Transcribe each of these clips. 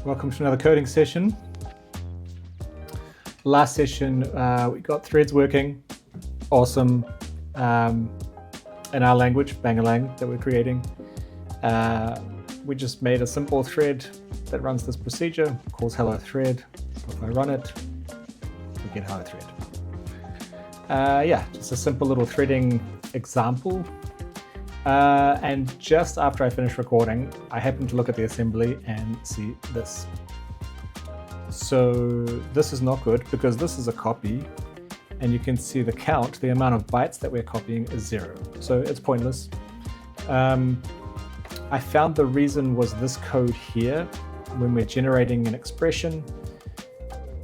welcome to another coding session. Last session, we got threads working, awesome, in our language, Bangalang, that we're creating. We just made a simple thread that runs this procedure, calls hello thread. So if I run it, we get hello thread. Yeah, just a simple little threading example. And just after I finished recording, I happened to look at the assembly and see this. So this is not good because this is a copy, and you can see the count, the amount of bytes that we're copying is 0. So it's pointless. I found the reason was this code here when we're generating an expression,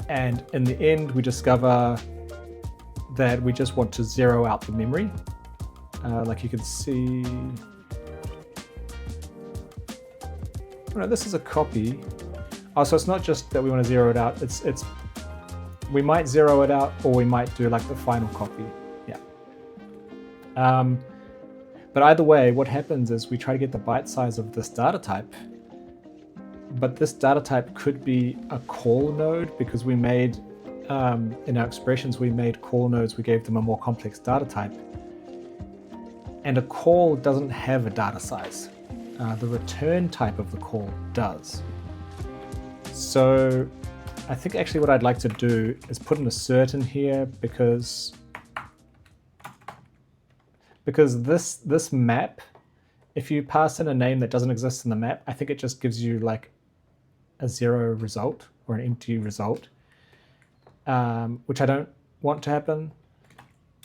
and in the end we discover that we just want to zero out the memory. Like you can see, no, this is a copy. Oh, so it's not just that we want to zero it out. It's we might zero it out, or we might do like the final copy. Yeah. But either way, what happens is we try to get the byte size of this data type. But this data type could be a call node because we made in our expressions we made call nodes. We gave them a more complex data type. And a call doesn't have a data size. The return type of the call does. So I think actually what I'd like to do is put an assert in here because this map, if you pass in a name that doesn't exist in the map, I think it just gives you like a 0 result or an empty result, which I don't want to happen.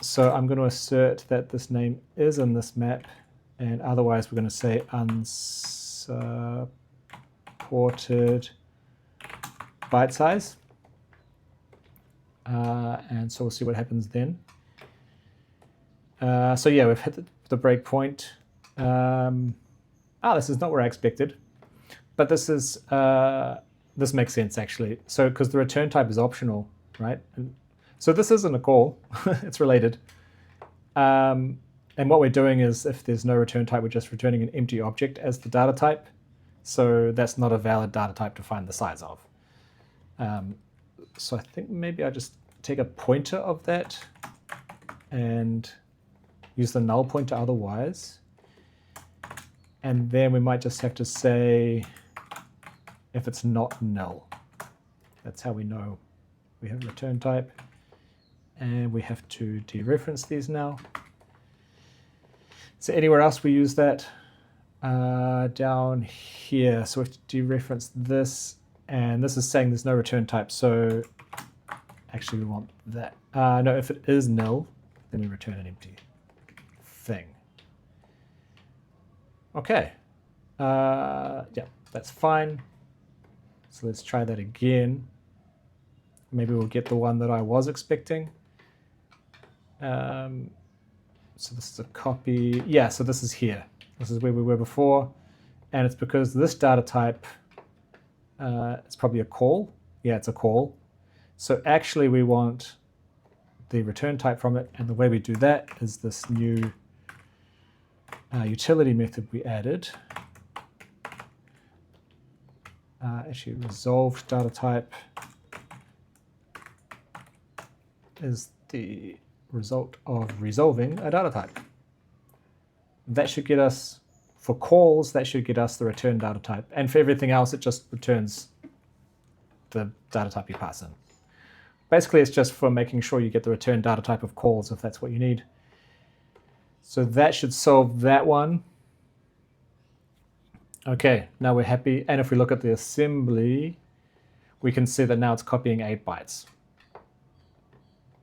So I'm going to assert that this name is in this map, and otherwise we're going to say unsupported byte size. And so we'll see what happens then. So yeah, we've hit the breakpoint. This is not where I expected, but this is this makes sense actually. So because the return type is optional, right? So this isn't a call, it's related. And what we're doing is if there's no return type, we're just returning an empty object as the data type. So that's not a valid data type to find the size of. So I think maybe I just take a pointer of that and use the null pointer otherwise. And then we might just have to say if it's not null. That's how we know we have a return type. And we have to dereference these now. So anywhere else we use that? Down here. So we have to dereference this, and this is saying there's no return type. So actually we want that. No, if it is null, then we return an empty thing. Okay. Yeah, that's fine. So let's try that again. Maybe we'll get the one that I was expecting. So this is a copy. Yeah, so this is here. This is where we were before. And it's because this data type, it's probably a call. Yeah, it's a call. So actually we want the return type from it. And the way we do that is this new utility method we added. Actually, resolved data type is the result of resolving a data type. That should get us, for calls, that should get us the return data type. And for everything else, it just returns the data type you pass in. Basically, it's just for making sure you get the return data type of calls if that's what you need. So that should solve that one. Okay, now we're happy. And if we look at the assembly, we can see that now it's copying 8 bytes.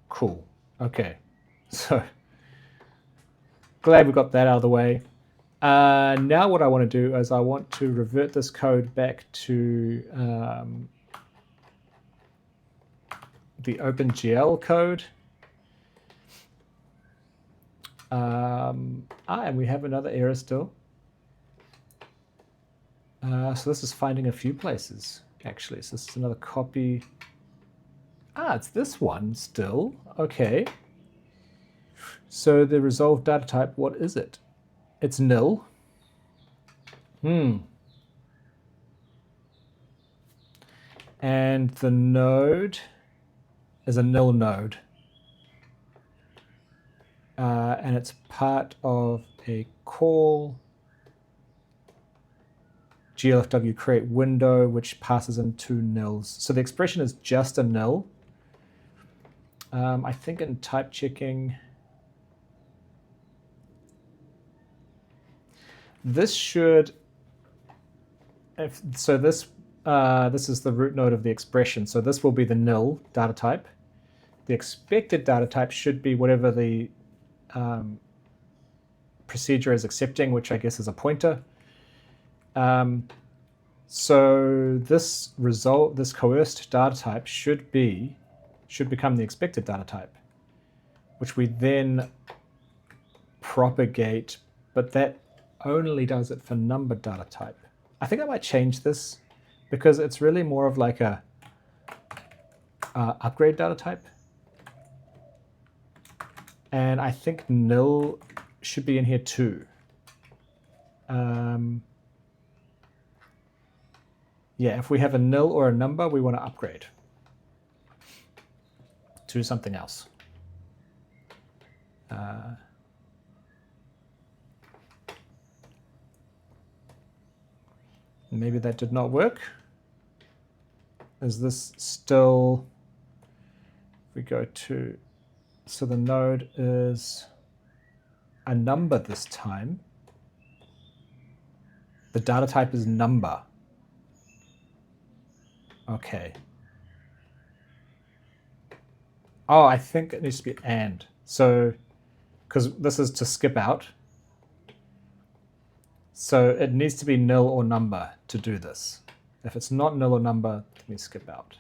Cool. Okay, so glad we got that out of the way. Now what I want to do is I want to revert this code back to the OpenGL code. And we have another error still. So this is finding a few places, actually. So this is another copy. It's this one still. Okay. So the resolved data type, what is it? It's nil. And the node is a nil node. And it's part of a call glfw create window, which passes in 2 nils. So the expression is just a nil. I think in type checking, this should, this is the root node of the expression. So this will be the nil data type. The expected data type should be whatever the procedure is accepting, which I guess is a pointer. So this result, this coerced data type should become the expected data type, which we then propagate, but that only does it for number data type. I think I might change this because it's really more of like a upgrade data type. And I think nil should be in here too. Yeah, if we have a nil or a number, we want to upgrade to something else. Maybe that did not work. Is this still, if we go to, so the node is a number this time. The data type is number. Okay. Oh, I think it needs to be and. So, because this is to skip out. So it needs to be nil or number to do this. If it's not nil or number, let me skip out.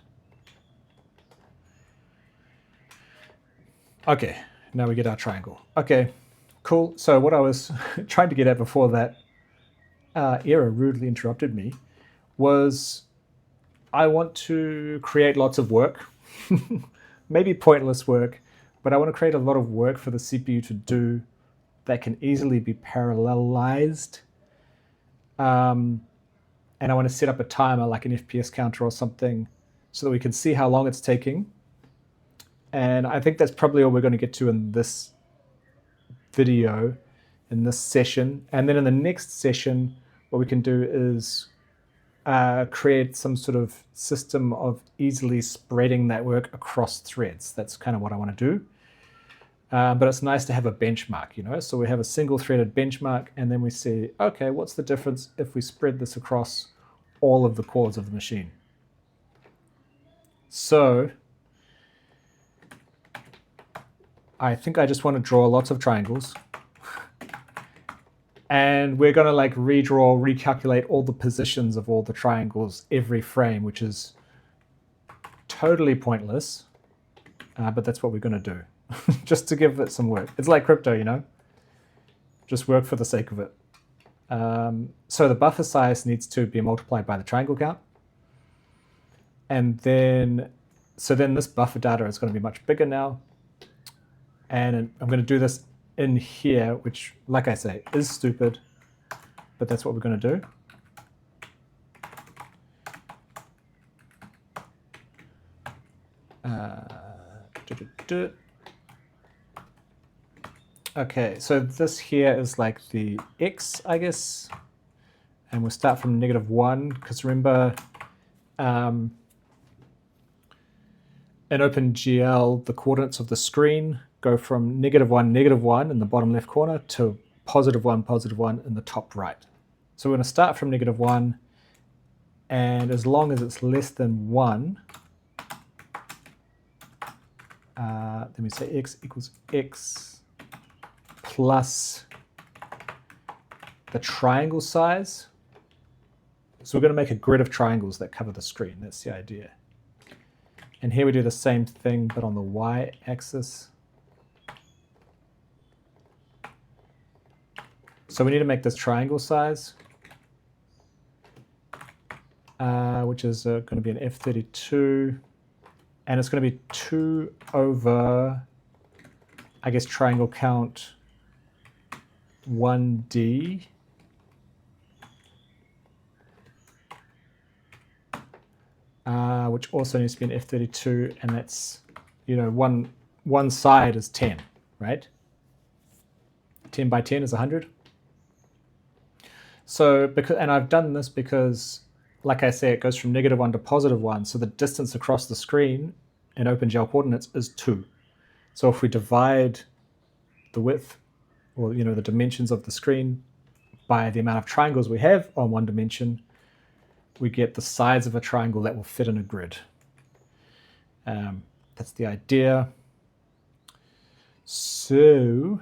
Okay, now we get our triangle. Okay, cool. So what I was trying to get at before that error rudely interrupted me was I want to create lots of work, maybe pointless work, but I want to create a lot of work for the CPU to do that can easily be parallelized. And I want to set up a timer like an FPS counter or something so that we can see how long it's taking. And I think that's probably all we're going to get to in this video, in this session. And then in the next session, what we can do is create some sort of system of easily spreading that work across threads. That's kind of what I want to do. But it's nice to have a benchmark, you know? So we have a single threaded benchmark, and then we see, okay, what's the difference if we spread this across all of the cores of the machine? So I think I just want to draw lots of triangles. And we're going to like redraw, recalculate all the positions of all the triangles every frame, which is totally pointless. But that's what we're going to do. Just to give it some work. It's like crypto, you know? Just work for the sake of it. So the buffer size needs to be multiplied by the triangle count. And then, so then this buffer data is going to be much bigger now. And I'm going to do this in here, which, like I say, is stupid, but that's what we're going to do. Okay, so this here is like the x, I guess, and we'll start from -1, because remember, in OpenGL, the coordinates of the screen go from -1, -1 in the bottom left corner to +1, +1 in the top right. So we're going to start from -1, and as long as it's less than 1, let me say x equals x plus the triangle size. So we're going to make a grid of triangles that cover the screen. That's the idea. And here we do the same thing, but on the y-axis. So we need to make this triangle size, which is going to be an F32. And it's going to be 2 over, I guess, triangle count 1D. which also needs to be an F32, and that's, you know, one side is 10, right? 10 by 10 is 100. So, and I've done this because, like I say, it goes from -1 to +1, so the distance across the screen in OpenGL coordinates is 2. So if we divide the width, or, you know, the dimensions of the screen by the amount of triangles we have on one dimension, we get the size of a triangle that will fit in a grid. That's the idea. So,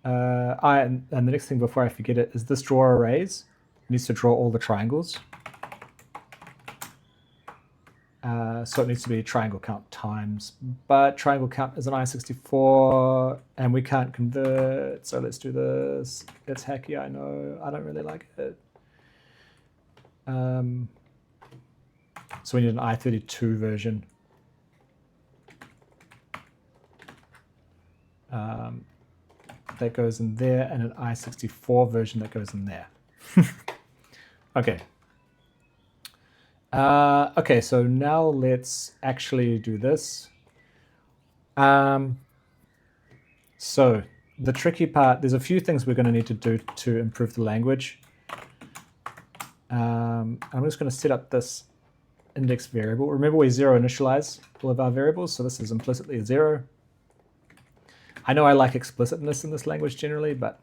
and the next thing before I forget it is this draw arrays. It needs to draw all the triangles. So it needs to be triangle count times, but triangle count is an I64 and we can't convert, so let's do this. It's hacky, I know, I don't really like it. So we need an I32 version. That goes in there, and an I64 version that goes in there. Okay. Okay, so now let's actually do this. So the tricky part, there's a few things we're going to need to do to improve the language. I'm just going to set up this index variable. Remember, we zero initialize all of our variables, so this is implicitly a 0. I know I like explicitness in this language generally, but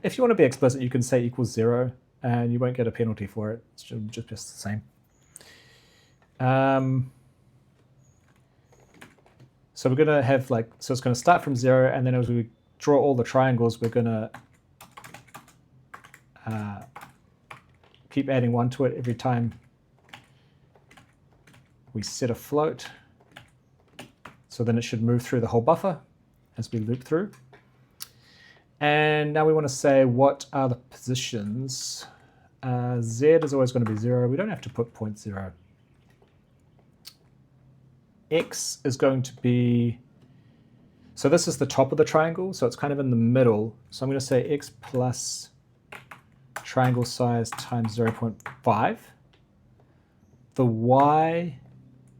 if you want to be explicit, you can say equals 0. And you won't get a penalty for it. It's just the same. So we're going to have so it's going to start from 0, and then as we draw all the triangles, we're going to keep adding 1 to it every time we set a float. So then it should move through the whole buffer as we loop through. And now we want to say, what are the positions? Z is always going to be 0. We don't have to put 0.0. X is going to be, so this is the top of the triangle, so it's kind of in the middle. So I'm going to say X plus triangle size times 0.5. The Y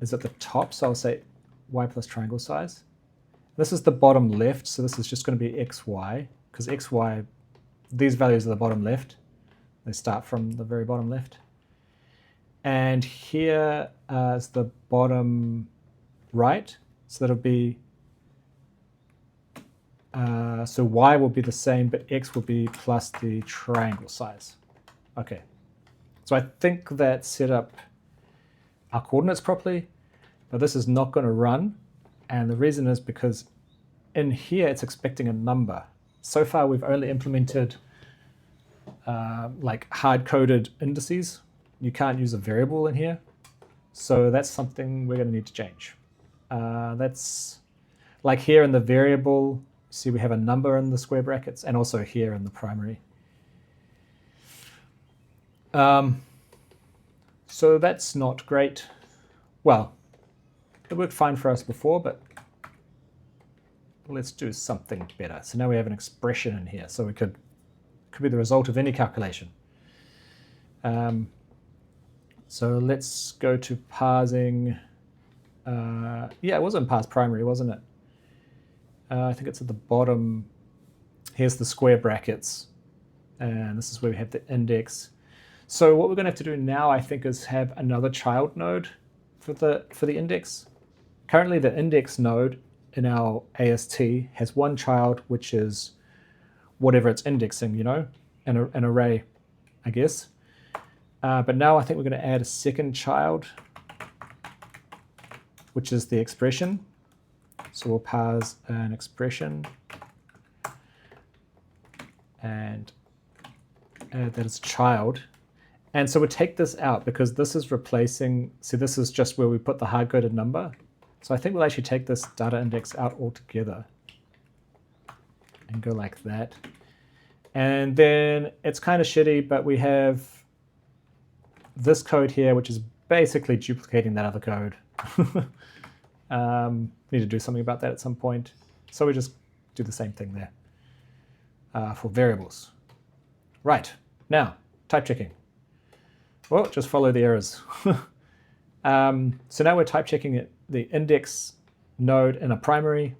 is at the top, so I'll say Y plus triangle size. This is the bottom left, so this is just going to be XY. Because XY, these values are the bottom left. They start from the very bottom left. And here is the bottom right. So that'll be, so Y will be the same, but X will be plus the triangle size. Okay. So I think that set up our coordinates properly, but this is not going to run. And the reason is because in here, it's expecting a number. So far, we've only implemented hard-coded indices. You can't use a variable in here. So that's something we're going to need to change. That's like here in the variable, see we have a number in the square brackets, and also here in the primary. So that's not great. Well, it worked fine for us before, but let's do something better. So now we have an expression in here, so it could be the result of any calculation. So let's go to parsing. Yeah, it was in parse primary, wasn't it? I think it's at the bottom. Here's the square brackets, and this is where we have the index. So what we're going to have to do now, I think, is have another child node for the index. Currently, the index node in our AST has one child, which is whatever it's indexing, you know, an array, I guess. But now I think we're going to add a second child, which is the expression. So we'll parse an expression and add that as a child. And so we'll take this out because this is replacing, see, this is just where we put the hard-coded number. So I think we'll actually take this data index out altogether and go like that. And then it's kind of shitty, but we have this code here, which is basically duplicating that other code. Need to do something about that at some point. So we just do the same thing there for variables. Right, now, type checking. Well, just follow the errors. So now we're type checking the index node in a primary.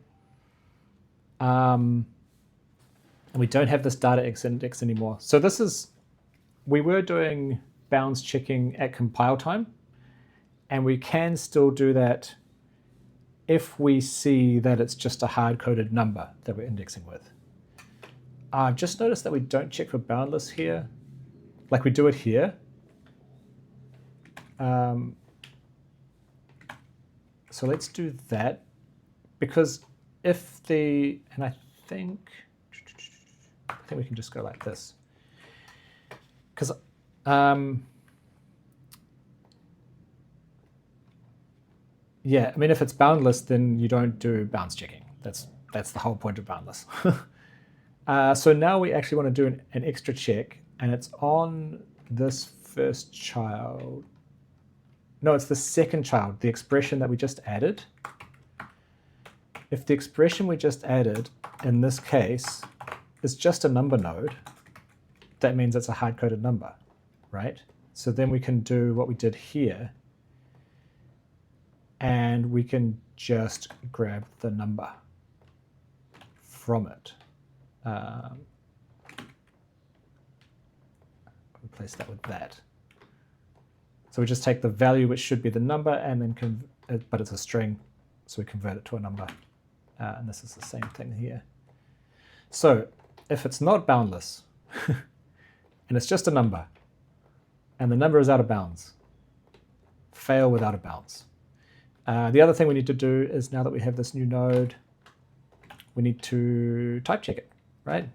And we don't have this data index anymore. So this is, we were doing bounds checking at compile time, and we can still do that if we see that it's just a hard-coded number that we're indexing with. I've just noticed that we don't check for boundless here, like we do it here. So let's do that, because if the, and I think we can just go like this. Because yeah, I mean, if it's boundless, then you don't do bounds checking. That's the whole point of boundless. So now we actually want to do an extra check, and it's on this first child. No, it's the second child, the expression that we just added. If the expression we just added, in this case, is just a number node, that means it's a hard-coded number, right? So then we can do what we did here, and we can just grab the number from it. Replace that with that. So we just take the value, which should be the number, and then but it's a string, so we convert it to a number. And this is the same thing here. So if it's not boundless, and it's just a number, and the number is out of bounds, fail with out of bounds. The other thing we need to do is, now that we have this new node, we need to type check it, right?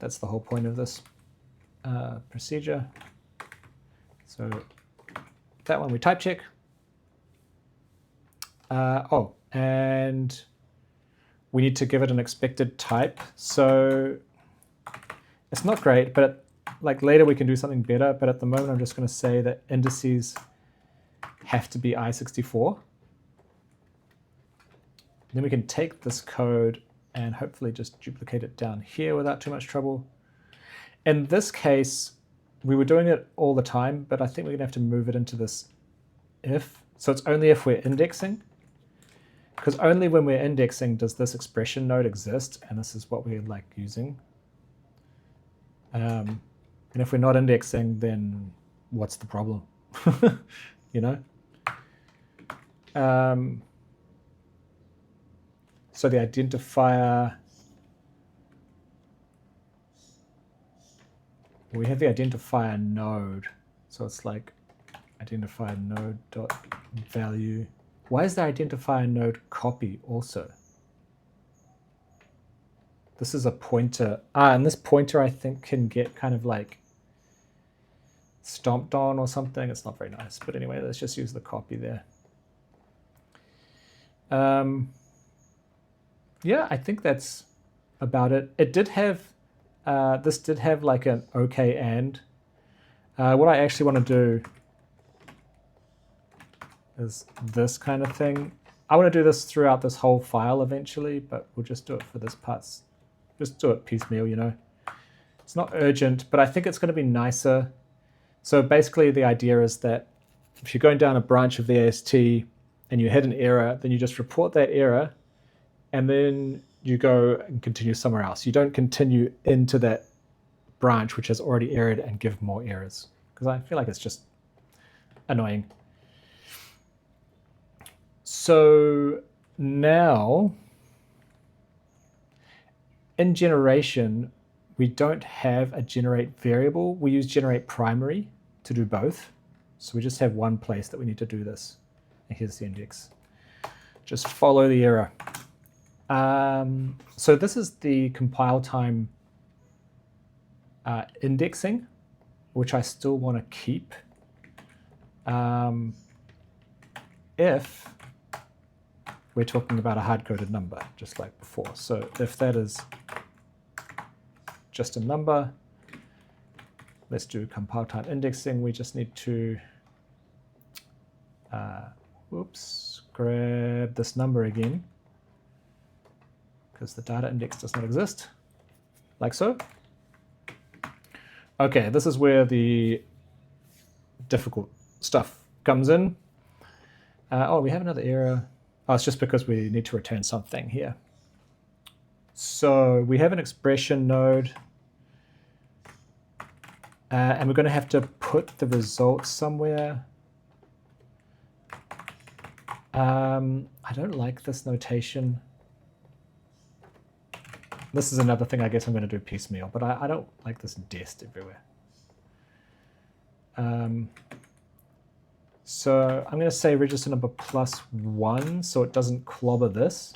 That's the whole point of this procedure. So that one we type check. Oh, and we need to give it an expected type. So it's not great, but like later we can do something better. But at the moment, I'm just going to say that indices have to be I64. Then we can take this code and hopefully just duplicate it down here without too much trouble. In this case, we were doing it all the time, but I think we're going to have to move it into this if. So it's only if we're indexing, because only when we're indexing does this expression node exist, and this is what we're like using. And if we're not indexing, then what's the problem? You know? So the identifier, we have the identifier node. So it's like identifier node dot value. Why is the identifier node copy also? This is a pointer. And this pointer I think can get kind of like stomped on or something. It's not very nice, but anyway, let's just use the copy there. Yeah, I think that's about it. It did have, this did have like an okay and. What I actually want to do is this kind of thing. I want to do this throughout this whole file eventually, but we'll just do it for this part. Just do it piecemeal, you know. It's not urgent, but I think it's going to be nicer. So basically the idea is that if you're going down a branch of the AST and you hit an error, then you just report that error, and then you go and continue somewhere else. You don't continue into that branch which has already errored and give more errors, because I feel like it's just annoying. So now in generation, we don't have a generate variable. We use generate primary to do both. So we just have one place that we need to do this. And here's the index. Just follow the error. So this is the compile time indexing, which I still want to keep. If we're talking about a hard-coded number, just like before. So if that is just a number, let's do compile time indexing. We just need to, grab this number again, because the data index does not exist, like so. Okay, this is where the difficult stuff comes in. Oh, we have another error. Oh, it's just because we need to return something here. So we have an expression node, and we're going to have to put the results somewhere. I don't like this notation. This is another thing I guess I'm going to do piecemeal, but I don't like this dest everywhere. So I'm going to say register number +1 so it doesn't clobber this.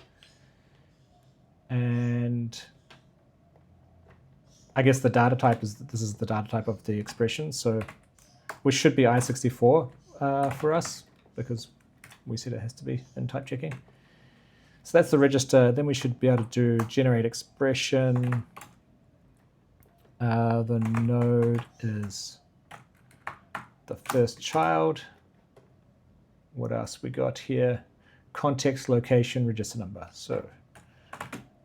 And I guess the data type is, this is the data type of the expression. So which should be I64 for us because we said it has to be in type checking. So that's the register. Then we should be able to do generate expression. The node is the first child. What else we got here? Context, location, register number. So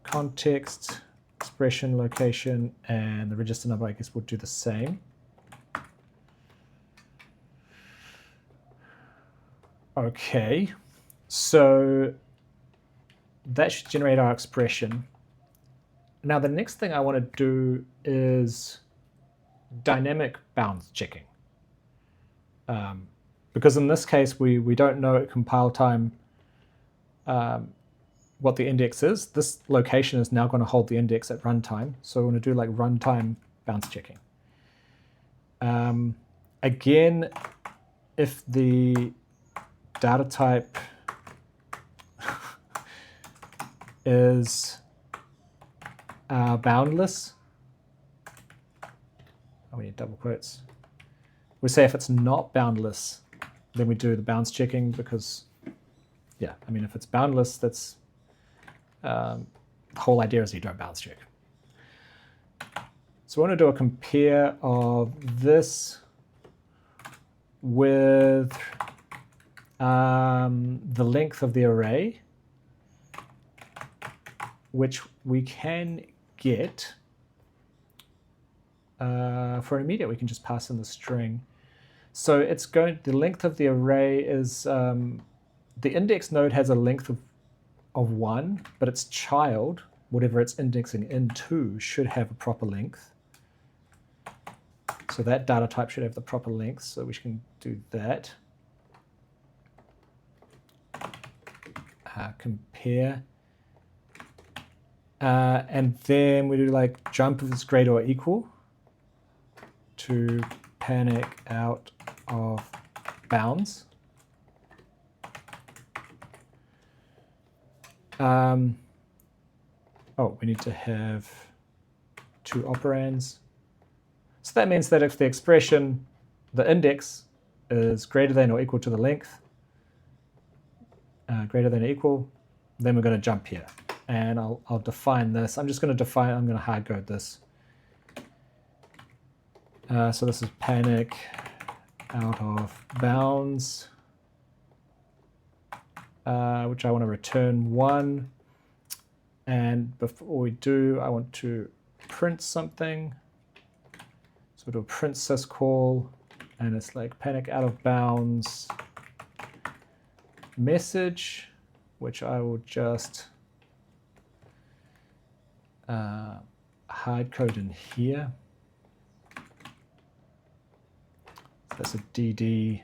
context, expression, location, and the register number, I guess, would do the same. Okay, so that should generate our expression. Now the next thing I want to do is dynamic bounds checking. Because in this case, we don't know at compile time what the index is. This location is now going to hold the index at runtime. So we're going to do like runtime bounds checking. Again, if the data type is boundless, oh, we need double quotes. We say if it's not boundless, then we do the bounds checking because, yeah, I mean, if it's boundless, that's the whole idea is you don't bounds check. So we want to do a compare of this with the length of the array, which we can get for an immediate. We can just pass in the string. So it's going, the length of the array is, the index node has a length of 1, but its child, whatever it's indexing into, should have a proper length. So that data type should have the proper length, so we can do that. Compare. And then we do like jump if it's greater or equal to panic out of bounds. Oh, we need to have 2 operands. So that means that if the expression, the index, is greater than or equal to the length, greater than or equal, then we're going to jump here. And I'll define this. I'm just going to define, I'm going to hard code this. So this is panic out of bounds, which I want to return 1. And before we do, I want to print something. So we'll do a print syscall, and it's like panic out of bounds message, which I will just hard code in here. So that's a DD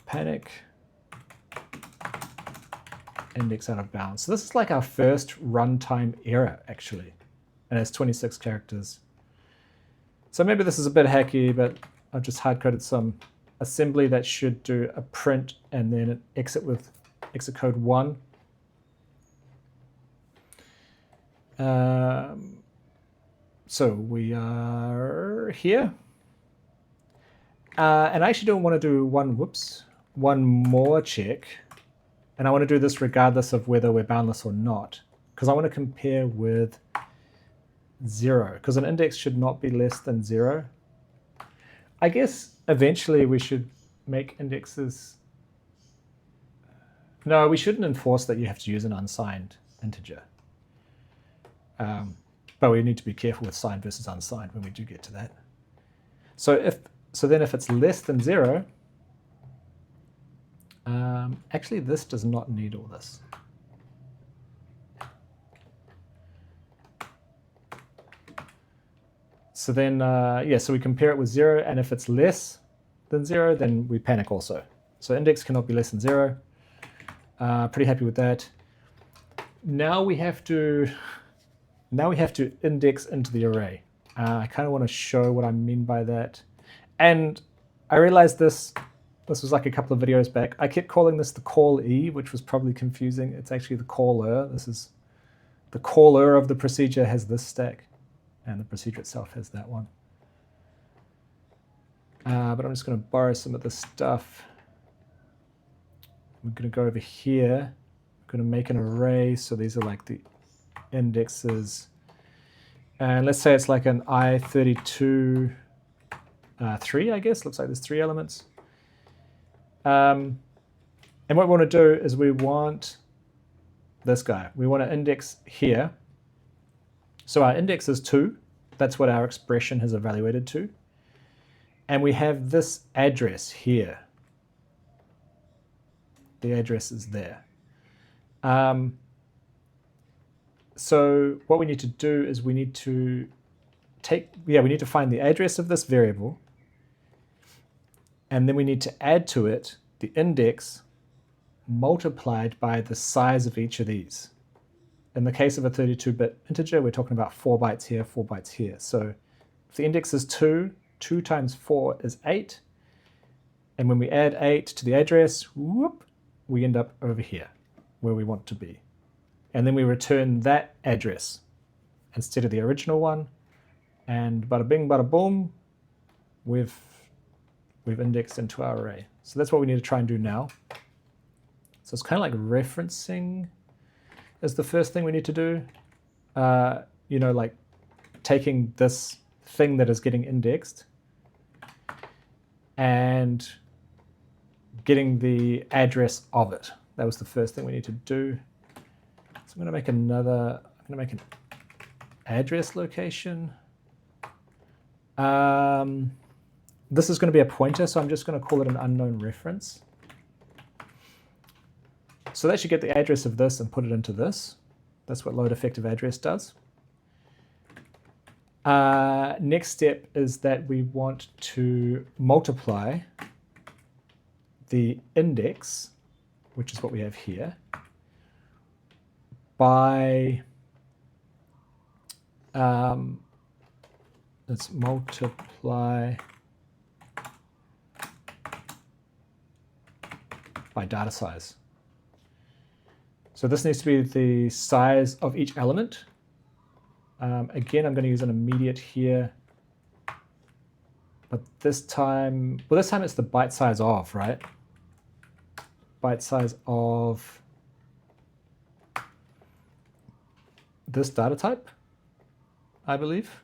panic index out of bounds. So this is like our first runtime error, actually, and it's 26 characters. So maybe this is a bit hacky, but I've just hard coded some assembly that should do a print and then an exit with exit code 1. So we are here. And I actually don't want to do one more check. And I want to do this regardless of whether we're boundless or not, because I want to compare with 0, because an index should not be less than 0. I guess eventually we should make indexes. No, we shouldn't enforce that you have to use an unsigned integer. But we need to be careful with signed versus unsigned when we do get to that. So then if it's less than 0, actually this does not need all this. So then, yeah, so we compare it with 0, and if it's less than 0, then we panic also. So index cannot be less than 0. Pretty happy with that. Now we have to index into the array. I kind of want to show what I mean by that. And I realized this was like a couple of videos back. I kept calling this the call E, which was probably confusing. It's actually the caller. This is the caller of the procedure has this stack, and the procedure itself has that one. But I'm just going to borrow some of this stuff. I'm going to go over here. I'm going to make an array. So these are like the indexes. And let's say it's like an I32 3, I guess. Looks like there's 3 elements. And what we want to do is we want this guy. We want to index here. So our index is 2. That's what our expression has evaluated to. And we have this address here. The address is there. So what we need to do is we need to find the address of this variable, and then we need to add to it the index multiplied by the size of each of these. In the case of a 32-bit integer, we're talking about 4 bytes here, 4 bytes here. So if the index is 2, 2 times 4 is 8. And when we add 8 to the address, whoop, we end up over here where we want to be. And then we return that address instead of the original one. And bada bing, bada boom, we've indexed into our array. So that's what we need to try and do now. So it's kind of like referencing is the first thing we need to do. You know, like taking this thing that is getting indexed and getting the address of it. That was the first thing we need to do. So I'm going to make an address location. This is going to be a pointer, so I'm just going to call it an unknown reference. So that should get the address of this and put it into this. That's what load effective address does. Next step is that we want to multiply the index, which is what we have here, by let's multiply by data size. So this needs to be the size of each element. Again, I'm going to use an immediate here, but this time it's the byte size of, right? Byte size of this data type, I believe.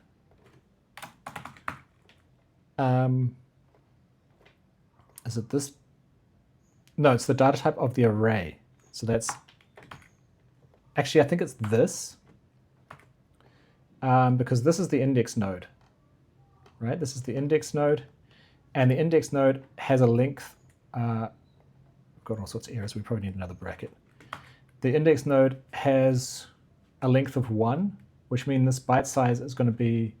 Is it this? No, it's the data type of the array. So that's, actually, I think it's this, because this is the index node, right? This is the index node, and the index node has a length, got all sorts of errors, we probably need another bracket. The index node has a length of 1, which means this byte size is going to be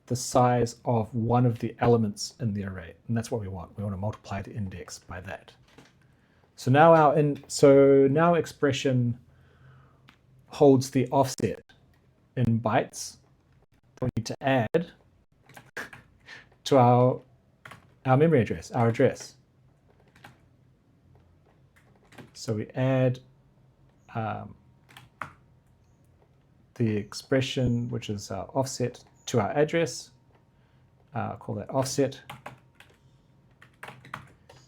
the size of one of the elements in the array, and that's what we want. We want to multiply the index by that. So now our expression holds the offset in bytes that we need to add to our memory address, our address. So we add the expression, which is our offset, to our address. Call that offset.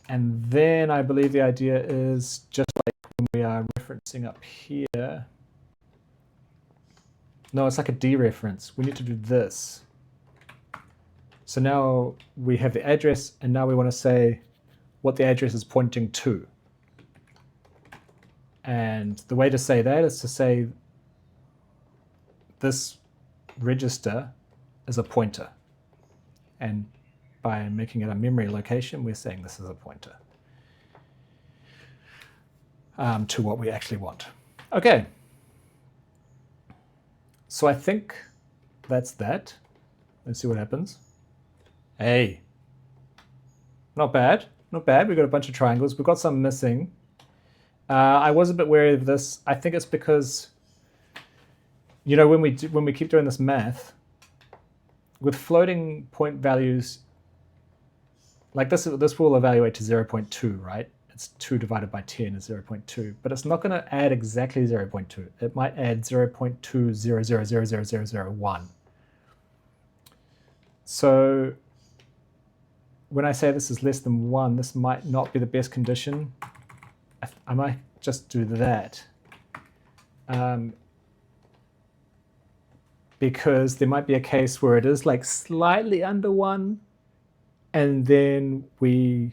And then I believe the idea is just like when we are referencing up here. No, it's like a dereference. We need to do this. So now we have the address, and now we want to say what the address is pointing to. And the way to say that is to say this register is a pointer. And by making it a memory location, we're saying this is a pointer to what we actually want. Okay. So I think that's that. Let's see what happens. Hey. Not bad. Not bad. We've got a bunch of triangles. We've got some missing. I was a bit wary of this. I think it's because, you know, when we keep doing this math, with floating point values, like this will evaluate to 0.2, right? It's 2 divided by 10 is 0.2, but it's not going to add exactly 0.2. It might add 0.200000001. So when I say this is less than 1, this might not be the best condition. I might just do that. Because there might be a case where it is like slightly under 1, and then we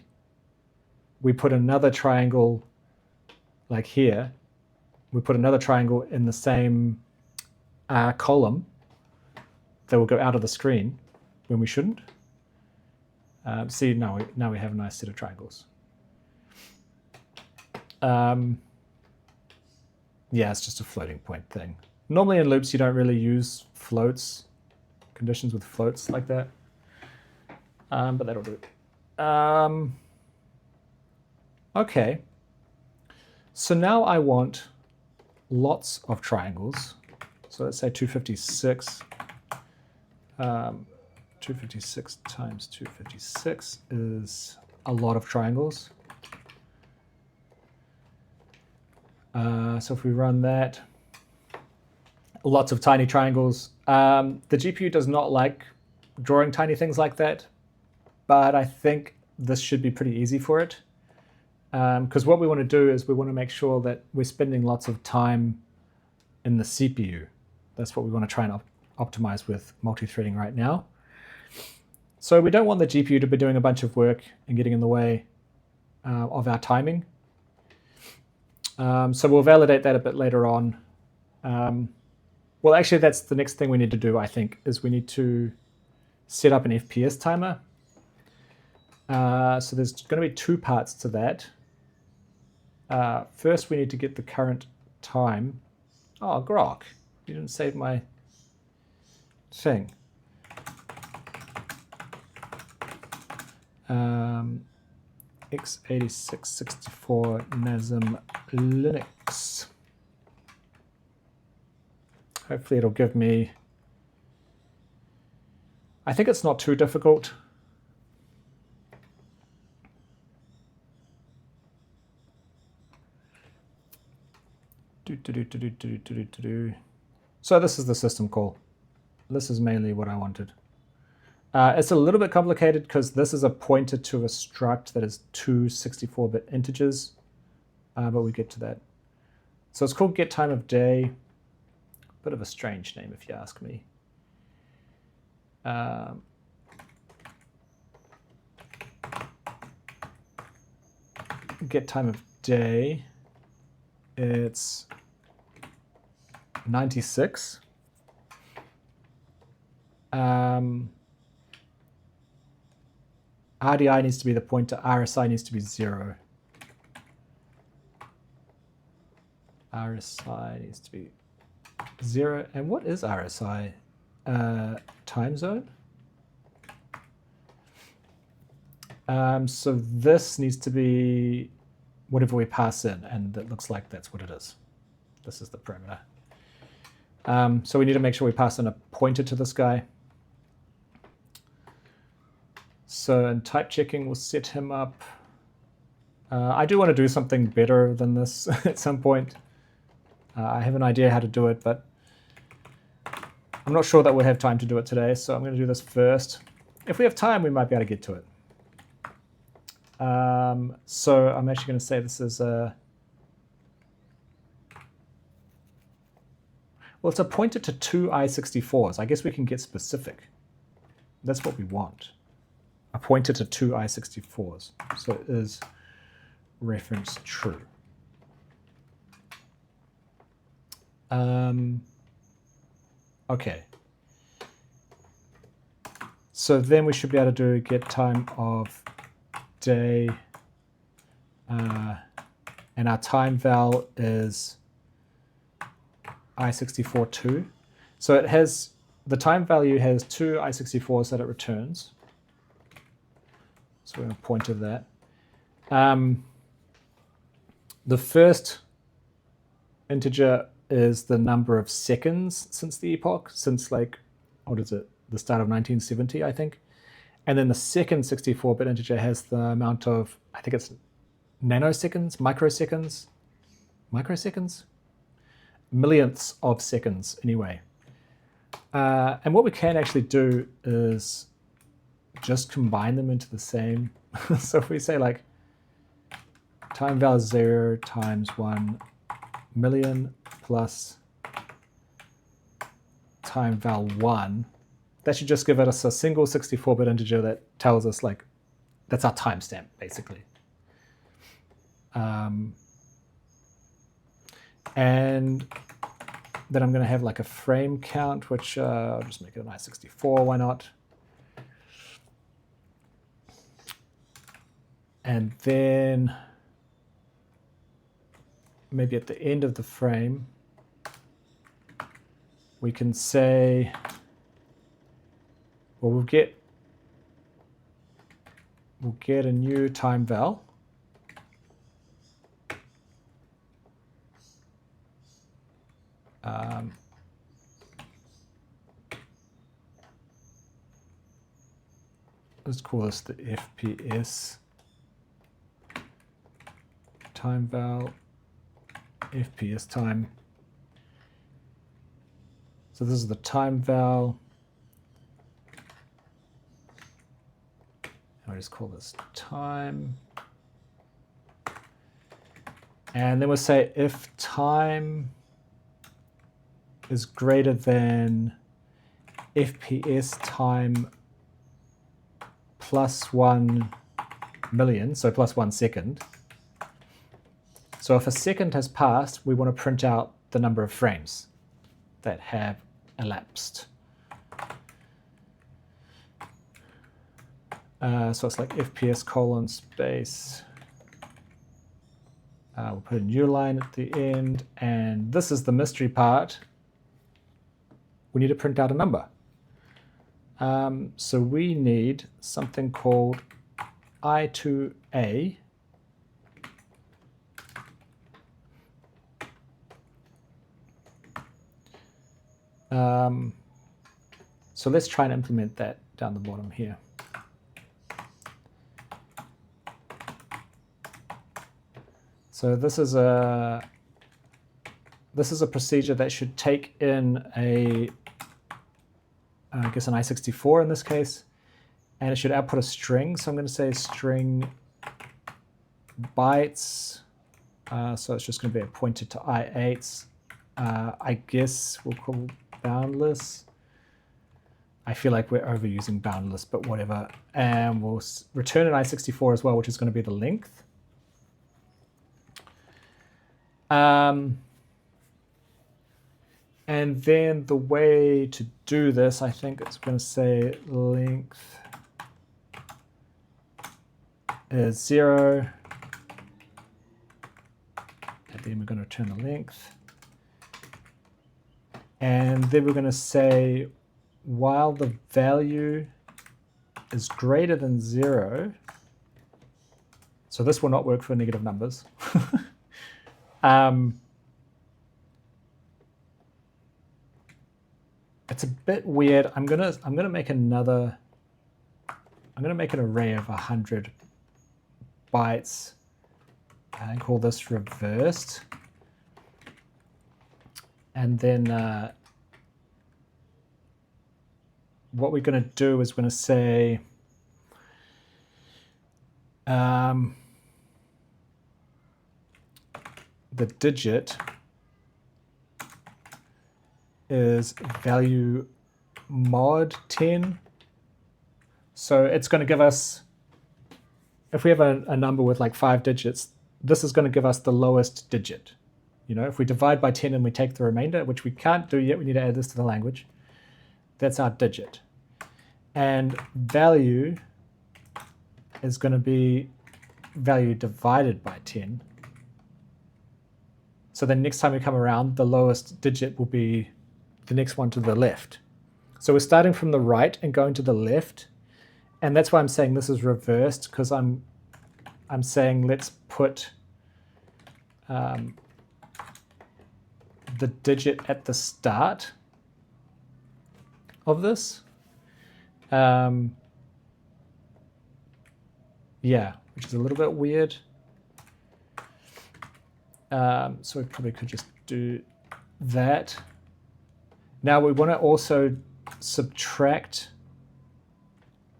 put another triangle like here. We put another triangle in the same column that will go out of the screen when we shouldn't. See, now we have a nice set of triangles. Yeah, it's just a floating point thing. Normally in loops, you don't really use floats, conditions with floats like that. But that'll do. Okay. So now I want lots of triangles. So let's say 256. 256 times 256 is a lot of triangles. So if we run that, lots of tiny triangles. The GPU does not like drawing tiny things like that, but I think this should be pretty easy for it. Because what we want to do is we want to make sure that we're spending lots of time in the CPU. That's what we want to try and optimize with multi-threading right now. So we don't want the GPU to be doing a bunch of work and getting in the way of our timing. So we'll validate that a bit later on. Well, actually, that's the next thing we need to do, I think, is we need to set up an FPS timer. So there's going to be 2 parts to that. First, we need to get the current time. Oh, Grok, you didn't save my thing. x86-64 NASM Linux. Hopefully it'll give me, I think it's not too difficult. So this is the system call. This is mainly what I wanted. It's a little bit complicated because this is a pointer to a struct that is 2 64-bit integers, but we get to that. So it's called get time of day. Bit of a strange name if you ask me. Get time of day. It's 96. RDI needs to be the pointer, RSI needs to be 0. RSI needs to be 0. And what is RSI? Time zone? So this needs to be whatever we pass in, and it looks like that's what it is. This is the parameter. So we need to make sure we pass in a pointer to this guy. So in type checking, we'll set him up. I do want to do something better than this at some point. I have an idea how to do it, but I'm not sure that we'll have time to do it today, so I'm going to do this first. If we have time, we might be able to get to it. So I'm actually going to say this is a... Well, it's a pointer to 2 i64s. I guess we can get specific. That's what we want. A pointer to 2 i64s. So it is reference true. Okay. So then we should be able to do get time of day, and our time val is I64.2. So it has, the time value has two I64s that it returns. So we're going to point to that. The first integer is the number of seconds since the epoch, since like, what is it, the start of 1970, I think. And then the second 64-bit integer has the amount of, I think it's nanoseconds, microseconds, millionths of seconds anyway. And what we can actually do is just combine them into the same. So if we say like time val 0 times 1 million plus time val 1, that should just give us a single 64-bit integer that tells us like, that's our timestamp basically. And then I'm going to have like a frame count, which I'll just make it an I64, why not? And then maybe at the end of the frame, we can say, well, we'll get a new time val. Let's call this the FPS time val, FPS time. So this is the time val. I'll just call this time. And then we'll say if time is greater than FPS time plus 1 million, so plus 1 second. So if a second has passed, we want to print out the number of frames that have elapsed. So it's like FPS colon space. We'll put a new line at the end, and this is the mystery part. We need to print out a number. So we need something called I2A. So let's try and implement that down the bottom here. So this is a procedure that should take in a, I guess an I64 in this case, and it should output a string. So I'm going to say string bytes. So it's just going to be a pointer to I8s. I guess we'll call boundless. I feel like we're overusing boundless, but whatever. And we'll return an I64 as well, which is going to be the length. And then the way to do this, I think it's going to say length is 0. And then we're going to return the length. And then we're going to say while the value is greater than 0, so this will not work for negative numbers. It's a bit weird. I'm gonna make another. I'm gonna make an array of 100 bytes and call this reversed. And then what we're going to do is we're going to say the digit is value mod 10. So it's going to give us, if we have a number with like 5 digits, this is going to give us the lowest digit. You know, if we divide by 10 and we take the remainder, which we can't do yet, we need to add this to the language. That's our digit. And value is going to be value divided by 10. So then next time we come around, the lowest digit will be the next one to the left. So we're starting from the right and going to the left. And that's why I'm saying this is reversed, because I'm saying let's put the digit at the start of this. Yeah, which is a little bit weird. So we probably could just do that. Now we want to also subtract,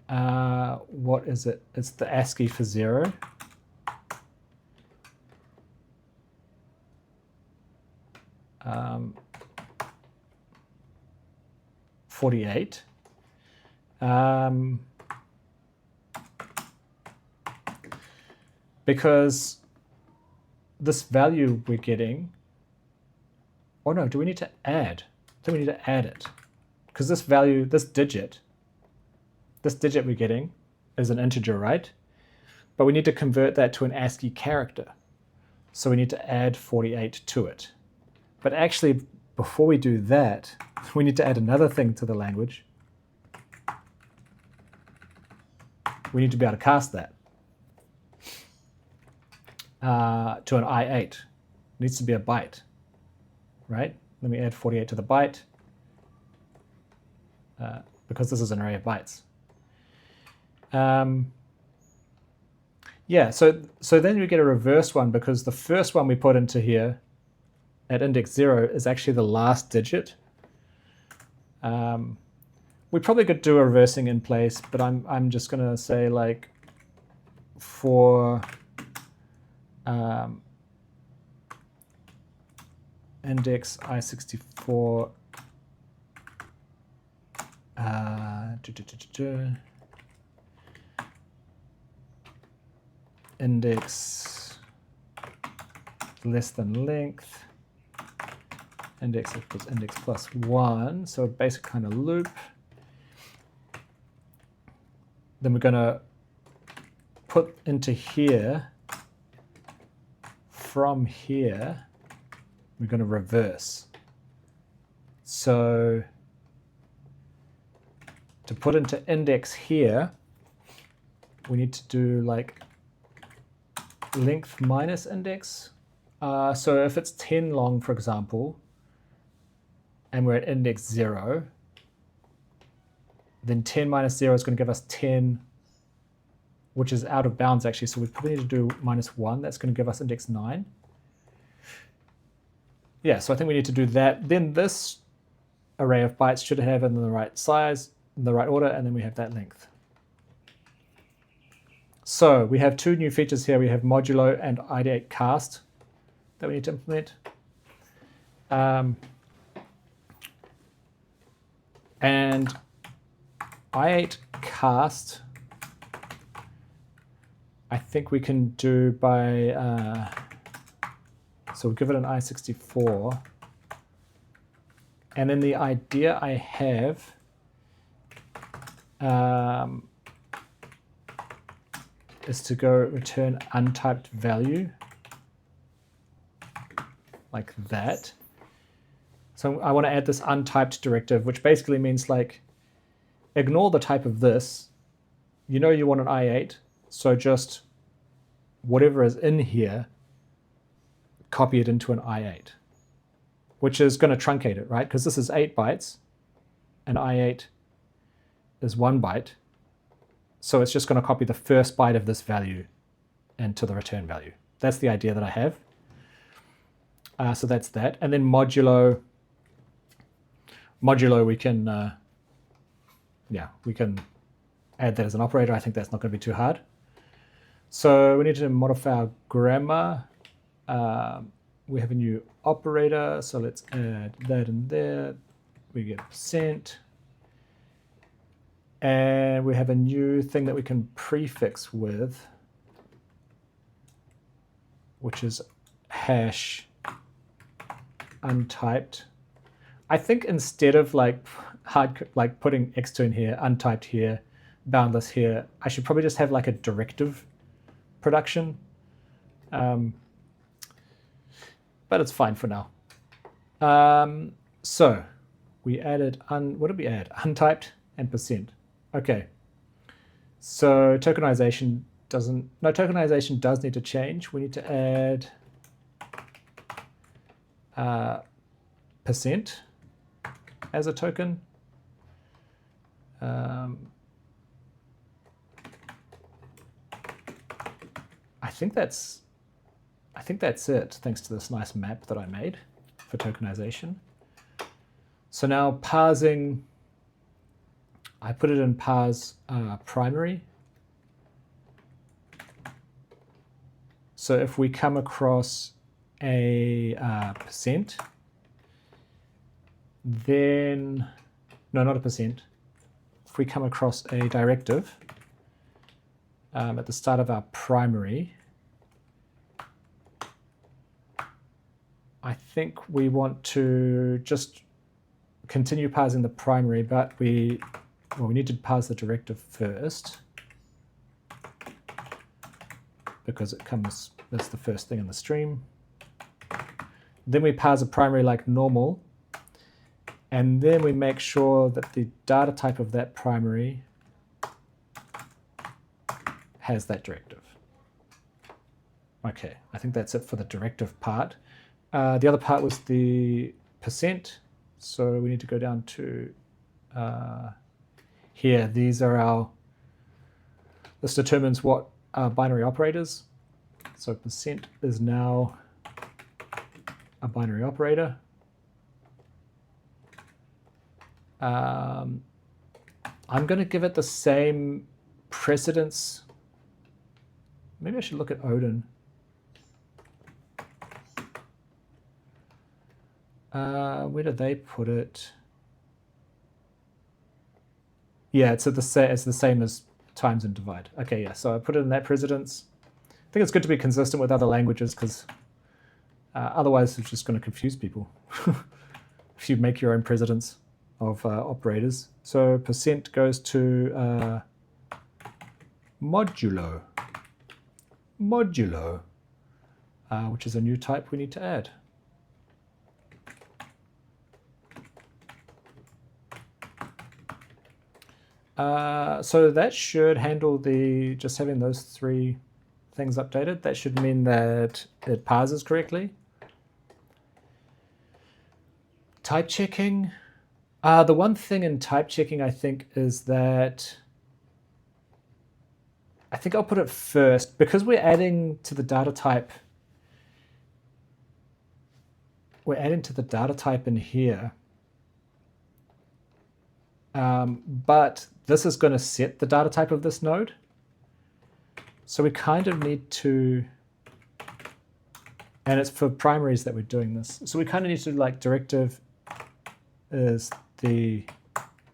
what is it? It's the ASCII for 0. Um, 48. Because this value we're getting, oh no, do we need to add? I think we need to add it. Because this value, this digit we're getting is an integer, right? But we need to convert that to an ASCII character. So we need to add 48 to it. But actually, before we do that, we need to add another thing to the language. We need to be able to cast that to an I8. It needs to be a byte, right? Let me add 48 to the byte because this is an array of bytes. Yeah, so then we get a reverse one because the first one we put into here at index 0 is actually the last digit. We probably could do a reversing in place, but I'm just going to say like for index I64 index less than length, index equals index plus 1, so a basic kind of loop. Then we're going to put into here, from here, we're going to reverse. So to put into index here, we need to do like length minus index. So if it's 10 long, for example, and we're at index 0, then 10 minus 0 is going to give us 10, which is out of bounds actually. So we probably need to do minus 1. That's going to give us index 9. Yeah, so I think we need to do that. Then this array of bytes should have in the right size, in the right order, and then we have that length. So we have two new features here. We have modulo and I8 cast that we need to implement. And I8 cast, I think we can do by, so we'll give it an I64. And then the idea I have is to go return untyped value like that. So I want to add this untyped directive, which basically means like, ignore the type of this. You know you want an I8, so just whatever is in here, copy it into an I8, which is going to truncate it, right? Because this is 8 bytes, and I8 is 1 byte. So it's just going to copy the first byte of this value into the return value. That's the idea that I have. So that's that. And then modulo we can, we can add that as an operator. I think that's not going to be too hard. So we need to modify our grammar. We have a new operator, so let's add that in there. We get %. And we have a new thing that we can prefix with, which is hash untyped. I think instead of like like putting x2 in here, untyped here, boundless here. I should probably just have like a directive production. But it's fine for now. So we added, what did we add? Untyped and %. Okay. So tokenization tokenization does need to change. We need to add % as a token. I think that's it, thanks to this nice map that I made for tokenization. So now parsing, I put it in parse primary. So if we come across a %, then, no, not a %. If we come across a directive at the start of our primary, I think we want to just continue parsing the primary, but we need to parse the directive first because that's the first thing in the stream. Then we parse a primary like normal, and then we make sure that the data type of that primary has that directive. Okay, I think that's it for the directive part. The other part was the %. So we need to go down to here. These are this determines what binary operators. So % is now a binary operator. I'm going to give it the same precedence. Maybe I should look at Odin. Where did they put it? Yeah, it's the same as times and divide. Okay, yeah, so I put it in that precedence. I think it's good to be consistent with other languages because otherwise it's just going to confuse people if you make your own precedence of operators. So % goes to modulo, which is a new type we need to add. So that should handle just having those 3 things updated. That should mean that it parses correctly. Type checking. The one thing in type checking, I think, is that I think I'll put it first because we're adding to the data type. We're adding to the data type in here. But this is going to set the data type of this node. So we kind of need to, and it's for primaries that we're doing this. So we kind of need to like directive is the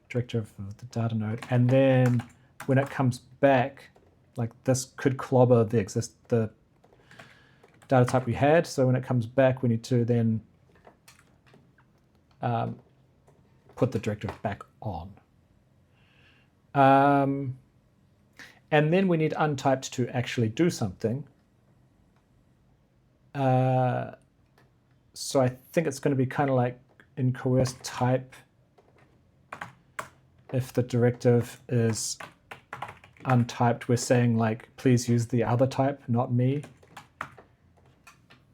directive of the data node. And then when it comes back, like this could clobber the data type we had. So when it comes back, we need to then put the directive back on. And then we need untyped to actually do something. So I think it's going to be kind of like in coerced type. If the directive is untyped, we're saying like, please use the other type, not me.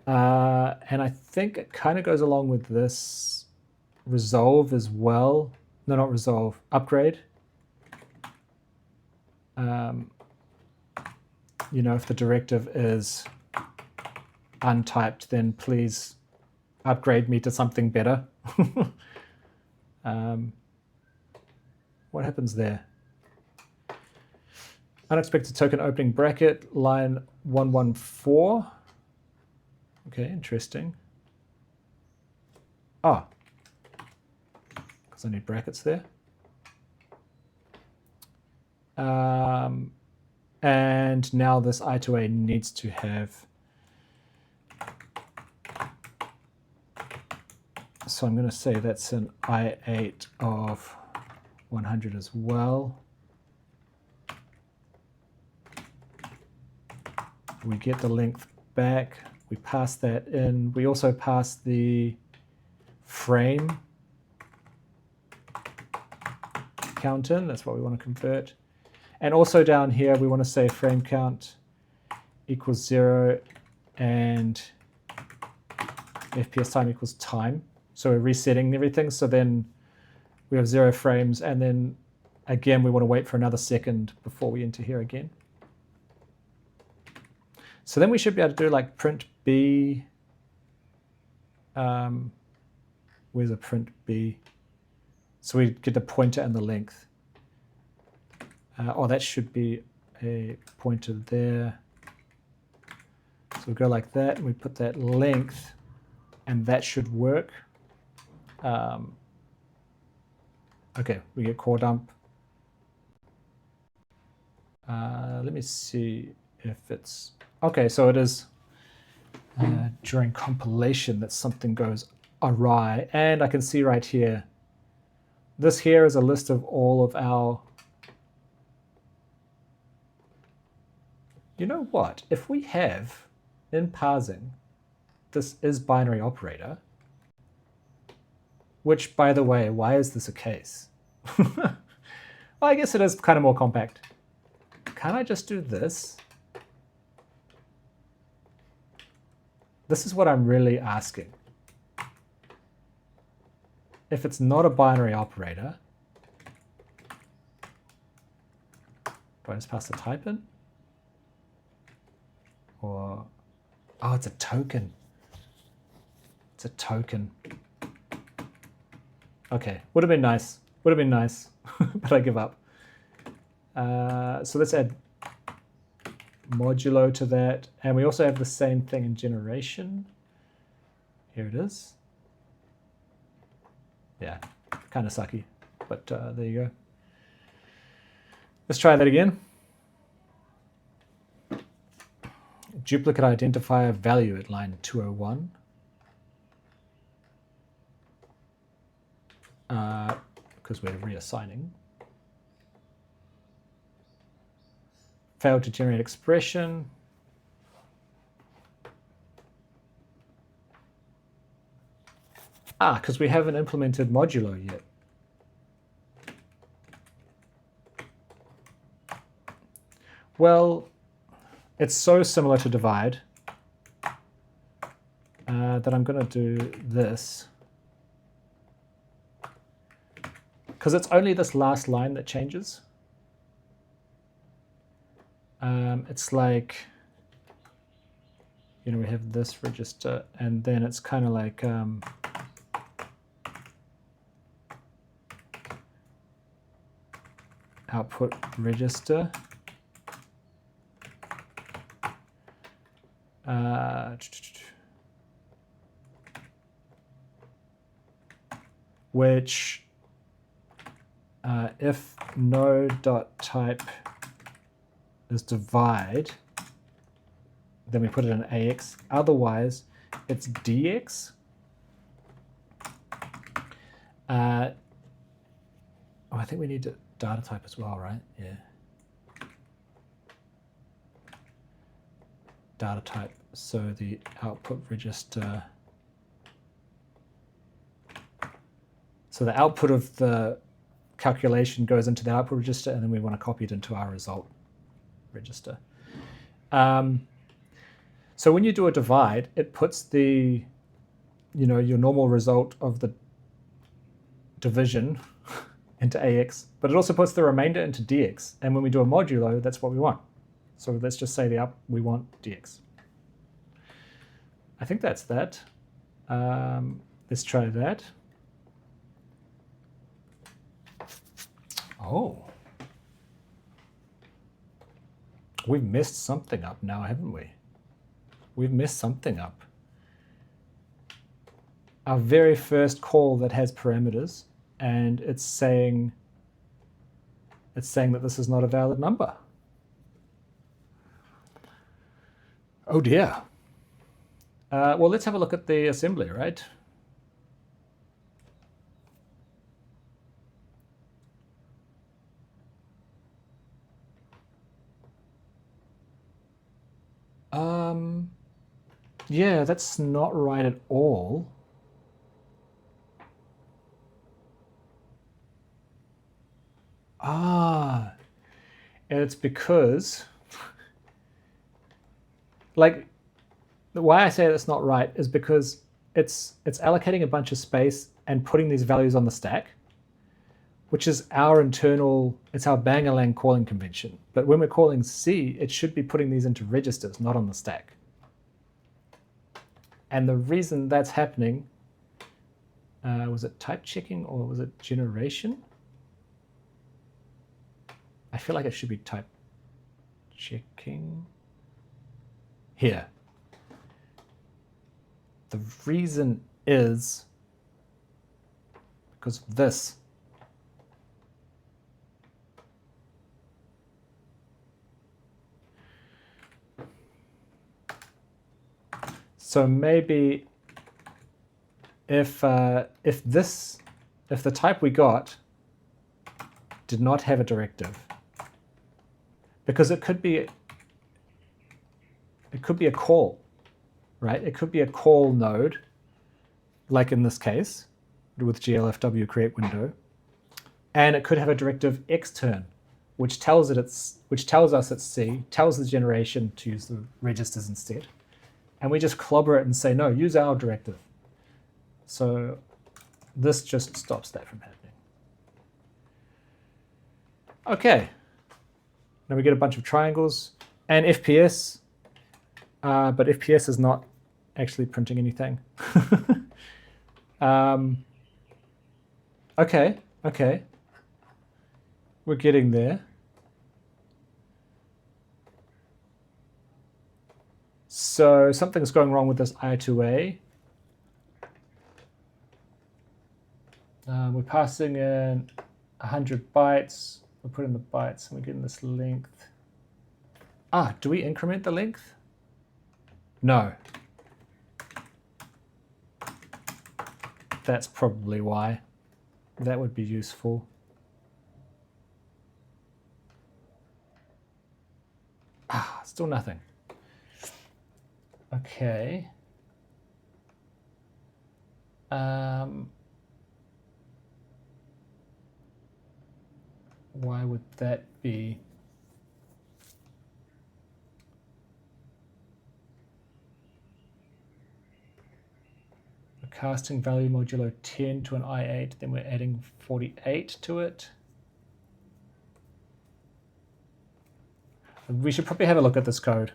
And I think it kind of goes along with this resolve as well. No, not resolve, upgrade. You know, if the directive is untyped, then please upgrade me to something better. What happens there? Unexpected token opening bracket, line 114. Okay, interesting. Ah, because I need brackets there. And now this I2A needs to have, so I'm going to say that's an I8 of 100 as well. We get the length back. We pass that in. We also pass the frame count in. That's what we want to convert. And also down here, we want to say frame count equals 0 and FPS time equals time. So we're resetting everything. So then we have 0 frames. And then again, we want to wait for another second before we enter here again. So then we should be able to do like print B. Where's a print B? So we get the pointer and the length. Oh, that should be a pointer there. So we go like that, and we put that length, and that should work. Okay, we get core dump. Let me see if it's... Okay, so it is during compilation that something goes awry. And I can see right here, this here is a list of all of our... You know what? If we have, in parsing, this is binary operator, which, by the way, why is this a case? Well, I guess it is kind of more compact. Can I just do this? This is what I'm really asking. If it's not a binary operator, do I just pass the type in? Or, oh, it's a token. It's a token. Okay, would have been nice. Would have been nice, but I give up. So let's add modulo to that. And we also have the same thing in generation. Here it is. Yeah, kind of sucky, but there you go. Let's try that again. Duplicate identifier value at line 201. Because we're reassigning. Failed to generate expression. Because we haven't implemented modulo yet. Well, it's so similar to divide that I'm going to do this. Because it's only this last line that changes. It's like, you know, we have this register, and then it's kind of like output register. Which if node.type is divide, then we put it in AX. Otherwise, it's DX. Oh, I think we need data type as well, right? Yeah. Data type. So the output register. So the output of the calculation goes into the output register, and then we want to copy it into our result register. So when you do a divide, it puts the, you know, your normal result of the division into AX, but it also puts the remainder into DX. And when we do a modulo, that's what we want. So let's just say we want DX. I think that's that. Let's try that. Oh. We've messed something up now, haven't we? We've messed something up. Our very first call that has parameters, and it's saying that this is not a valid number. Oh dear. Well, let's have a look at the assembly, right? Yeah, that's not right at all. And it's because, like, why I say that's not right is because it's allocating a bunch of space and putting these values on the stack, which is our internal, it's our Bangalang calling convention. But when we're calling C, it should be putting these into registers, not on the stack. And the reason that's happening, was it type checking or was it generation? I feel like it should be type checking. Here. The reason is because of this. So maybe if the type we got did not have a directive, because it could be a call, right? It could be a call node, like in this case with glfw create window, and it could have a directive xturn, which tells us it's C, tells the generation to use the registers instead. And we just clobber it and say, no, use our directive. So this just stops that from happening. Okay. Now we get a bunch of triangles and FPS, but FPS is not actually printing anything. Okay. We're getting there. So something's going wrong with this I2A. We're passing in 100 bytes. We're putting the bytes and we're getting this length. Do we increment the length? No. That's probably why. That would be useful. Still nothing. Okay. Why would that be? We're casting value modulo 10 to an I8, then we're adding 48 to it. We should probably have a look at this code,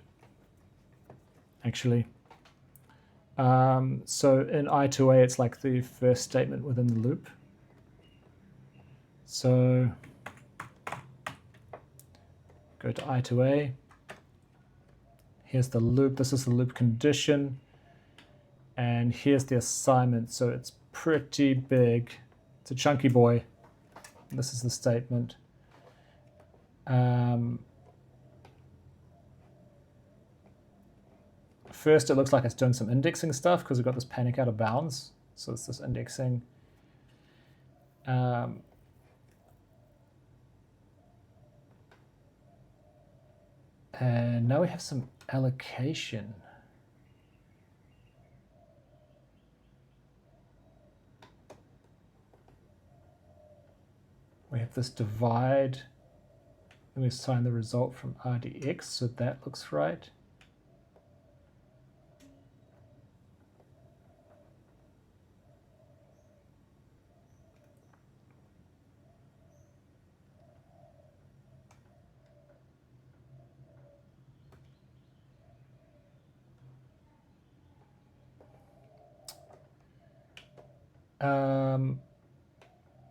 actually. So in I2A, it's like the first statement within the loop. So go to I2A. Here's the loop. This is the loop condition. And here's the assignment. So it's pretty big. It's a chunky boy. And this is the statement. First, it looks like it's doing some indexing stuff because we've got this panic out of bounds. So it's this indexing. And now we have some allocation. We have this divide, and we assign the result from RDX, so that looks right.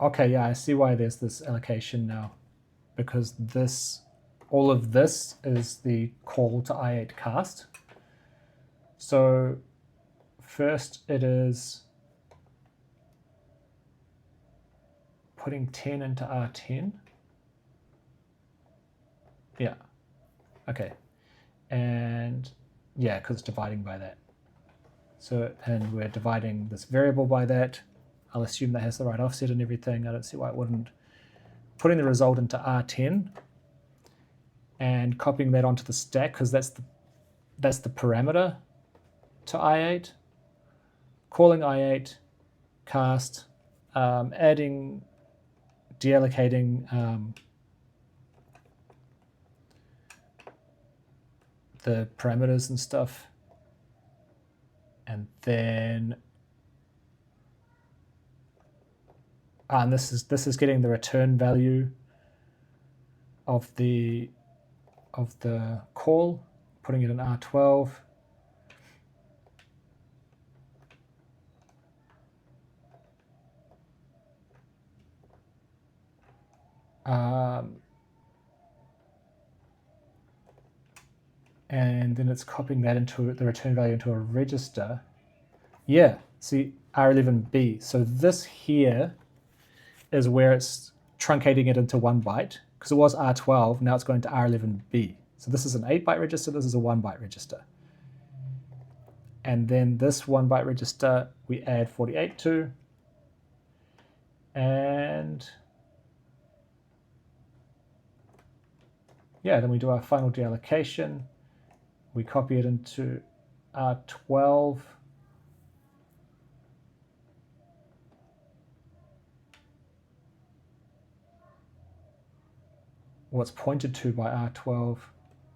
Okay, yeah, I see why there's this allocation now, because all of this is the call to I8 cast. So first it is putting 10 into R10. Yeah, okay. And yeah, because it's dividing by that. So, and we're dividing this variable by that. I'll assume that has the right offset and everything. I don't see why it wouldn't. Putting the result into R10 and copying that onto the stack, because that's that's the parameter to I8, calling I8, cast, adding, deallocating the parameters and stuff, and then and this is getting the return value of the call, putting it in R12. And then it's copying that into the return value into a register. Yeah, see, R11B. So this here is where it's truncating it into 1 byte, because it was R12, now it's going to R11B. So this is an 8-byte register, this is a 1-byte register. And then this 1-byte register we add 48 to, and yeah, then we do our final deallocation. We copy it into R12. What's pointed to by R12.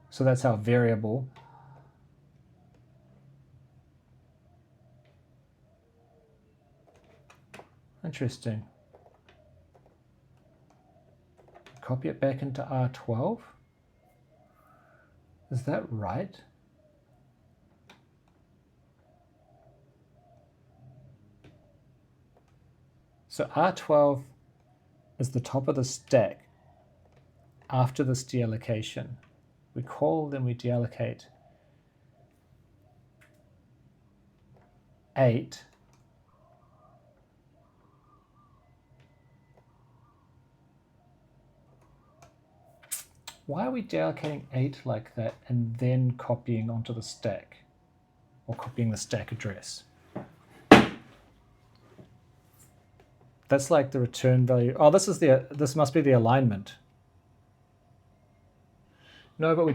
So that's our variable. Interesting. Copy it back into R12. Is that right? So R12 is the top of the stack after this deallocation. We call, then we deallocate 8. Why are we deallocating 8 like that and then copying onto the stack, or copying the stack address? That's like the return value. Oh, this must be the alignment. No, but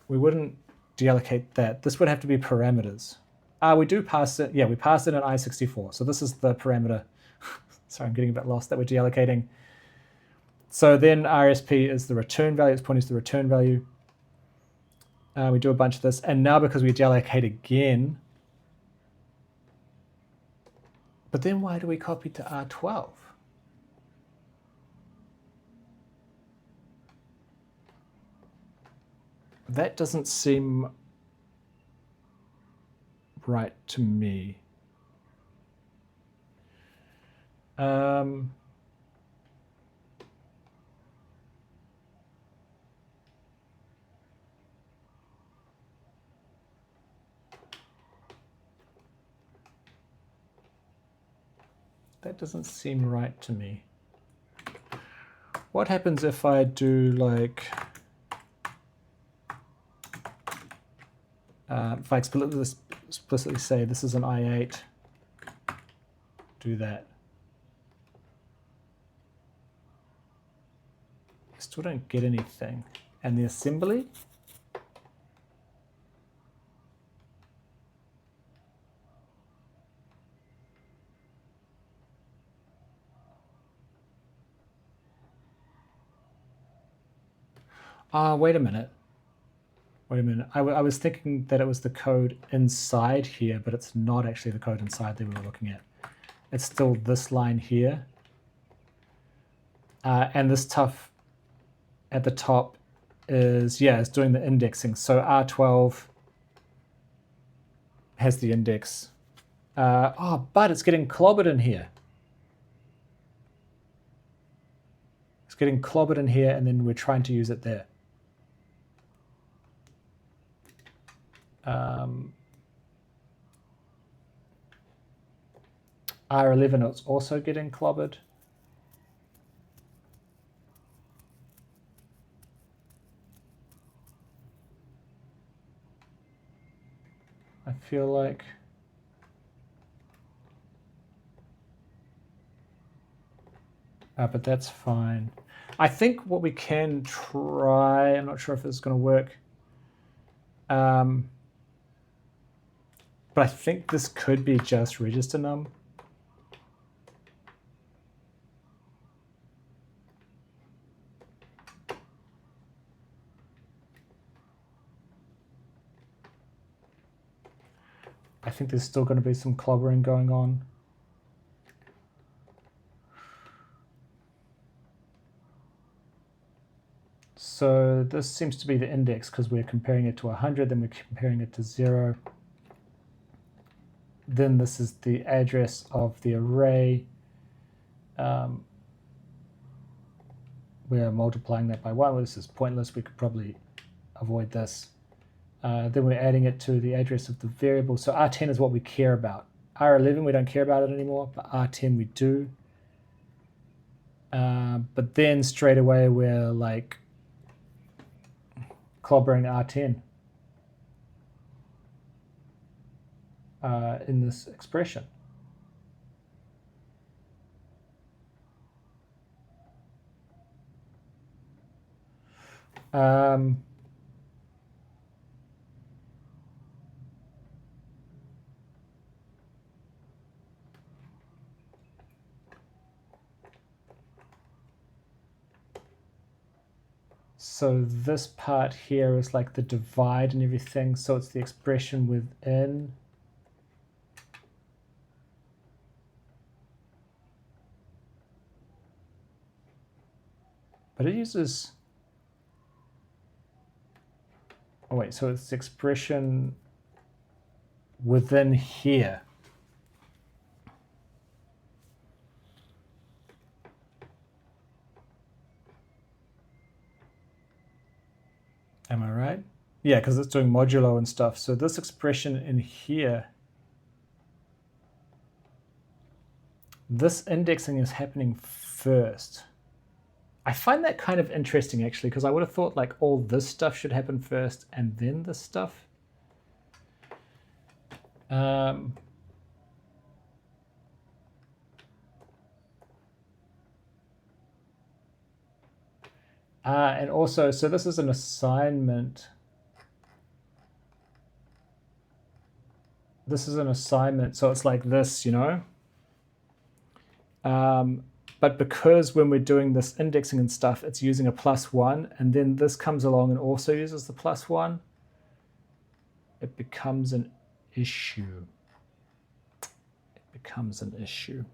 we wouldn't deallocate that. This would have to be parameters. We do pass it. Yeah, we pass it in I64. So this is the parameter. Sorry, I'm getting a bit lost that we're deallocating. So then RSP is the return value. It's pointing to the return value. We do a bunch of this. And now because we deallocate again, but then why do we copy to R12? That doesn't seem right to me. That doesn't seem right to me. What happens if I do like, if I explicitly say this is an I8, do that. I still don't get anything. And the assembly? Wait a minute. Wait a minute. I was thinking that it was the code inside here, but it's not actually the code inside that we were looking at. It's still this line here. And this tough at the top is, yeah, it's doing the indexing. So R12 has the index. But it's getting clobbered in here. It's getting clobbered in here, and then we're trying to use it there. R11 is also getting clobbered. I feel like but that's fine. I think what we can try, I'm not sure if it's going to work. But I think this could be just register num. I think there's still going to be some clobbering going on. So this seems to be the index because we're comparing it to 100, then we're comparing it to 0. Then this is the address of the array. We're multiplying that by 1. Well, this is pointless. We could probably avoid this. Then we're adding it to the address of the variable. So R10 is what we care about. R11, we don't care about it anymore, but R10 we do. But then straight away we're like clobbering R10 in this expression. So this part here is like the divide and everything. So it's the expression within. But it uses, oh wait, so it's the expression within here. Am I right? Yeah, because it's doing modulo and stuff. So this expression in here, this indexing is happening first. I find that kind of interesting actually, because I would have thought like all this stuff should happen first and then this stuff. And also, so this is an assignment. This is an assignment, so it's like this, you know? But because when we're doing this indexing and stuff, it's using a +1, and then this comes along and also uses the +1, it becomes an issue. It becomes an issue.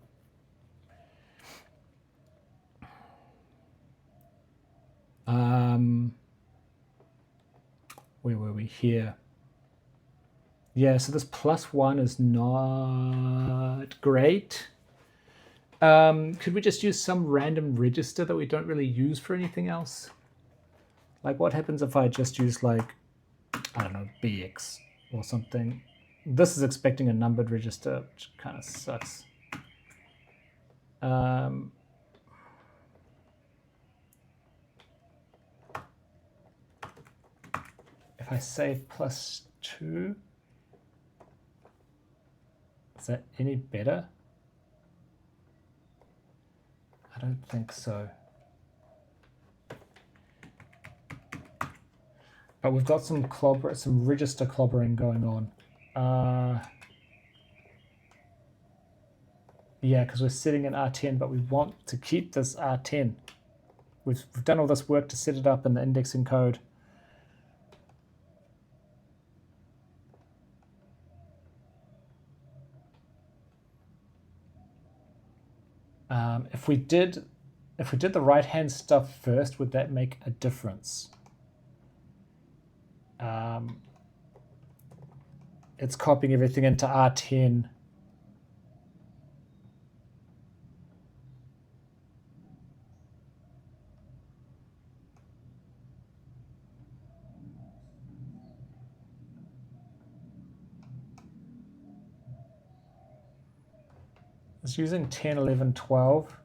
Where were we here? Yeah, so this +1 is not great. Could we just use some random register that we don't really use for anything else? Like what happens if I just use like, I don't know, BX or something? This is expecting a numbered register, which kind of sucks. If I say +2, is that any better? I don't think so. But we've got some register clobbering going on. Yeah, because we're sitting in R10, but we want to keep this R10. We've done all this work to set it up in the indexing code. If we did the right-hand stuff first, would that make a difference? It's copying everything into R10. It's using 10, 11, 12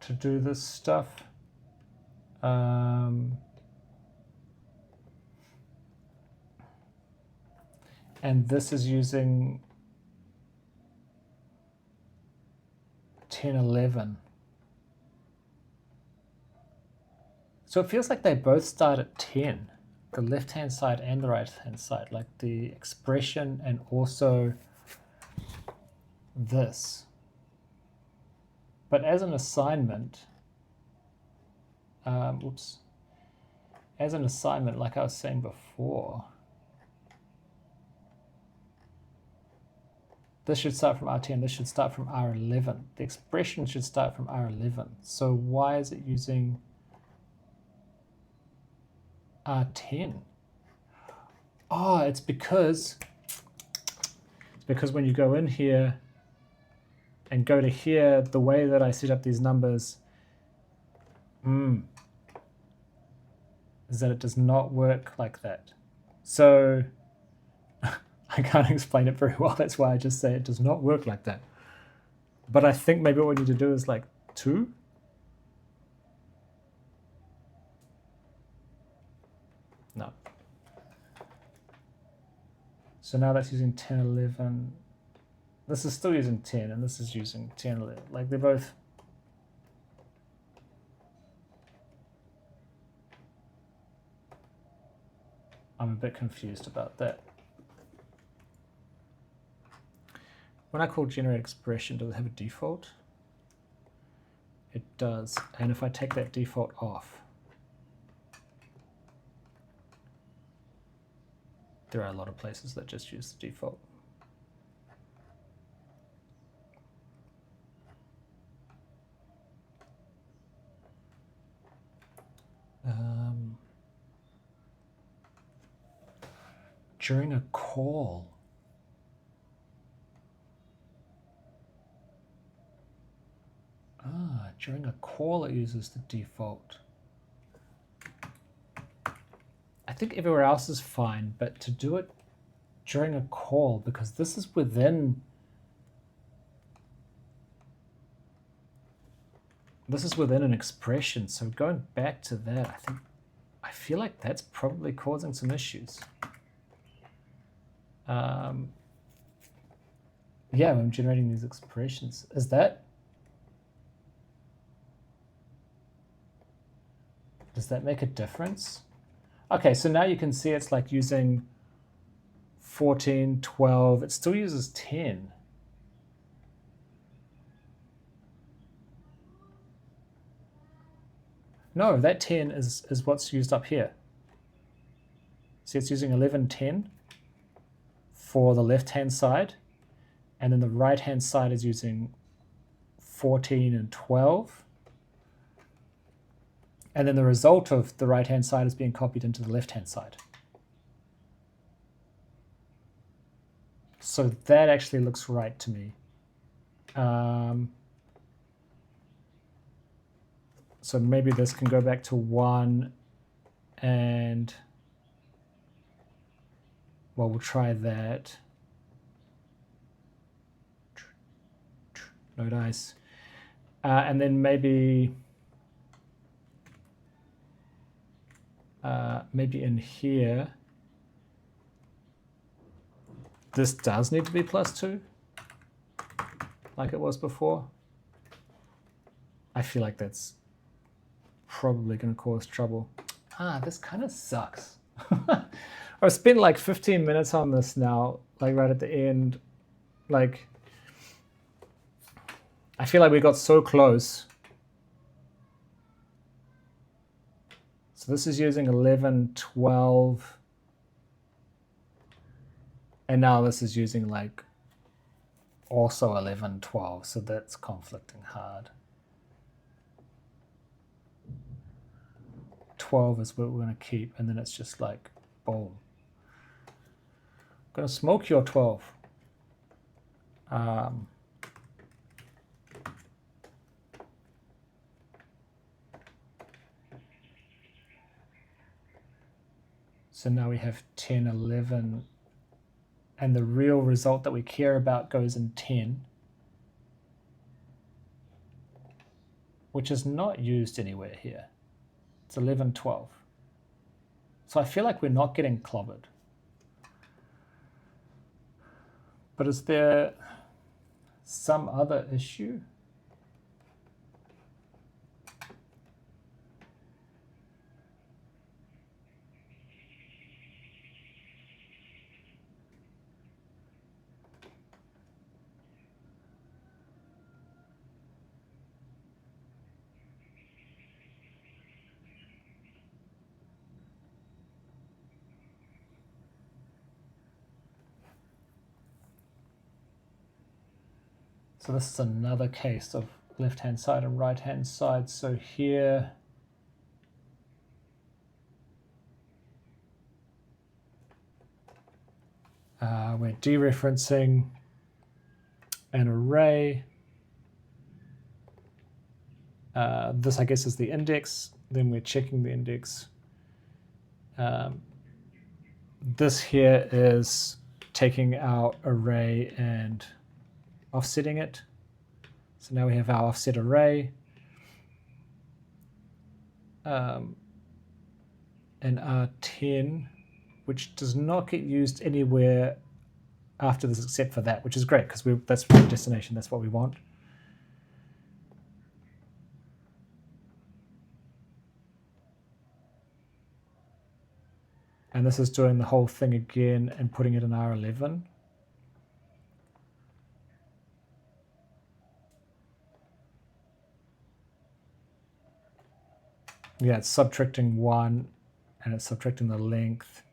to do this stuff. And this is using 10, 11. So it feels like they both start at 10, the left-hand side and the right-hand side, like the expression and also this. But as an assignment, as an assignment, like I was saying before, this should start from R10, this should start from R11. The expression should start from R11. So why is it using R10? Oh, it's because when you go in here and go to here, the way that I set up these numbers is that it does not work like that. So I can't explain it very well. That's why I just say it does not work like that. But I think maybe what we need to do is like 2. No. So now that's using 10, 11. This is still using 10, and this is using 10, 11. Like they're both. I'm a bit confused about that. When I call generate expression, does it have a default? It does. And if I take that default off, there are a lot of places that just use the default. During a call. During a call it uses the default. I think everywhere else is fine, but to do it during a call, because this is within an expression, so going back to that, I feel like that's probably causing some issues. Yeah, I'm generating these expressions. Does that make a difference? Okay, so now you can see it's like using 14, 12. It still uses 10. No, that 10 is what's used up here. See, it's using 11, 10 for the left-hand side, and then the right-hand side is using 14 and 12. And then the result of the right-hand side is being copied into the left-hand side. So that actually looks right to me. So maybe this can go back to 1 and, well, we'll try that. No dice. And then maybe in here, this does need to be +2, like it was before. I feel like that's probably going to cause trouble. This kind of sucks. I've spent like 15 minutes on this now, like right at the end. Like, I feel like we got so close. So this is using 11, 12. And now this is using like also 11, 12. So that's conflicting hard. 12 is what we're going to keep. And then it's just like, boom. I'm going to smoke your 12. So now we have 10, 11, and the real result that we care about goes in 10, which is not used anywhere here. It's 11, 12. So I feel like we're not getting clobbered. But is there some other issue? So this is another case of left-hand side and right-hand side. So here, we're dereferencing an array. This, I guess, is the index. Then we're checking the index. This here is taking our array and offsetting it. So now we have our offset array. And R10, which does not get used anywhere after this except for that, which is great because that's the destination, that's what we want. And this is doing the whole thing again and putting it in R11. Yeah, it's subtracting 1 and it's subtracting the length.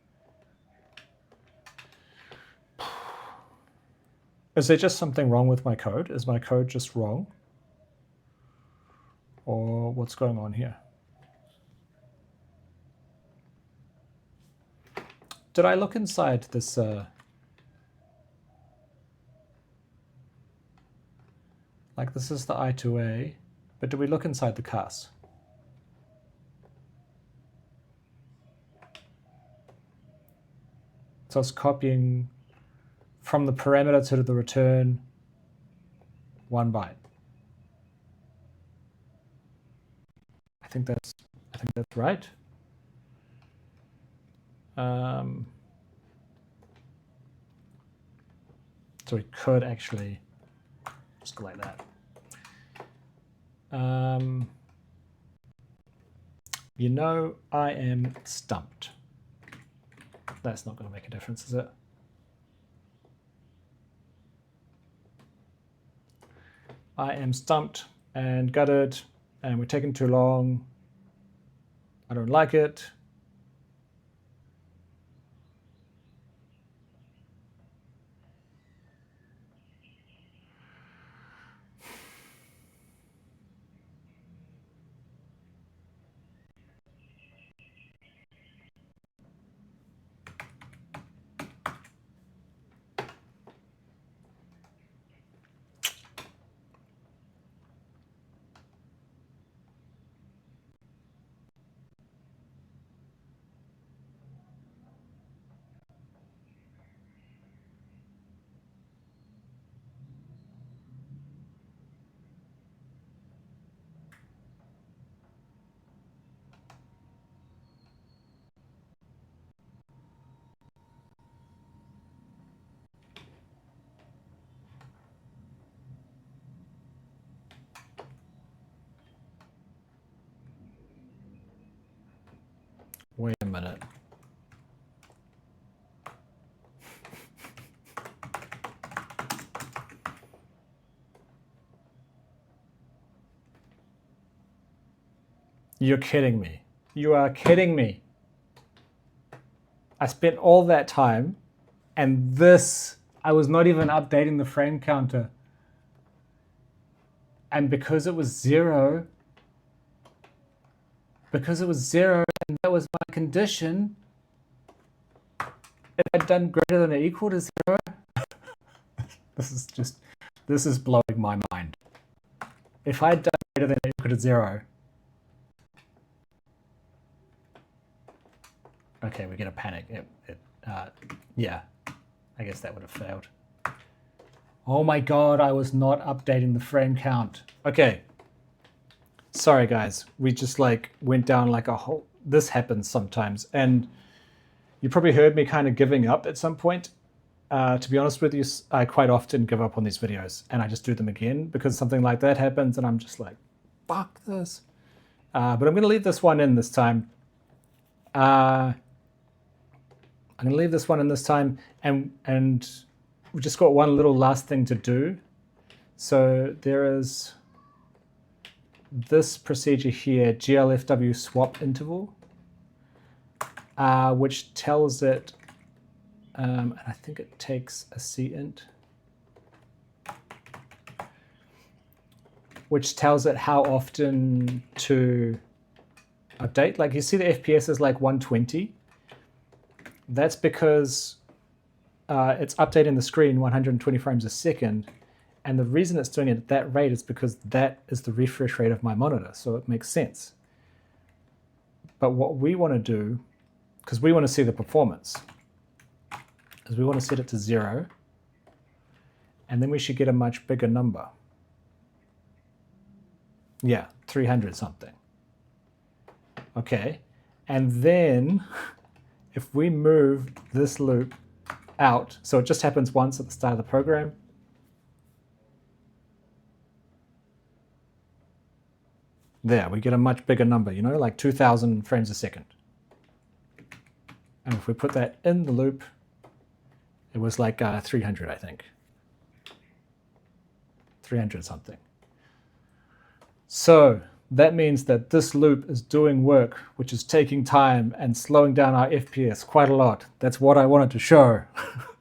Is there just something wrong with my code? Is my code just wrong? Or what's going on here? Did I look inside this? Like this is the I2A, but did we look inside the cast? So it's copying from the parameter to the return 1 byte. I think that's right. So we could actually just go like that. You know, I am stumped. That's not going to make a difference, is it? I am stumped and gutted, and we're taking too long. I don't like it. Wait a minute. You're kidding me. You are kidding me. I spent all that time, and this, I was not even updating the frame counter. And because it was 0, and that was my condition, if I'd done greater than or equal to 0, this is blowing my mind. If I'd done greater than or equal to 0, okay, we're gonna panic. Yeah, I guess that would have failed. Oh my God, I was not updating the frame count. Okay. Sorry guys, we just like went down like a whole, this happens sometimes. And you probably heard me kind of giving up at some point. To be honest with you, I quite often give up on these videos and I just do them again because something like that happens and I'm just like, fuck this. But I'm gonna leave this one in this time. I'm gonna leave this one in this time and we've just got one little last thing to do. So there is this procedure here, glfw swap interval, which tells it, and I think it takes a cint. which tells it how often to update. Like you see the FPS is like 120. That's because it's updating the screen 120 frames a second. And the reason it's doing it at that rate is because that is the refresh rate of my monitor. So it makes sense. But what we want to do, because we want to see the performance, is we want to set it to 0. And then we should get a much bigger number. Yeah, 300 something. Okay. And then if we move this loop out, so it just happens once at the start of the program. There, we get a much bigger number, you know, like 2000 frames a second. And if we put that in the loop, it was like 300, I think. 300 something. So that means that this loop is doing work, which is taking time and slowing down our FPS quite a lot. That's what I wanted to show.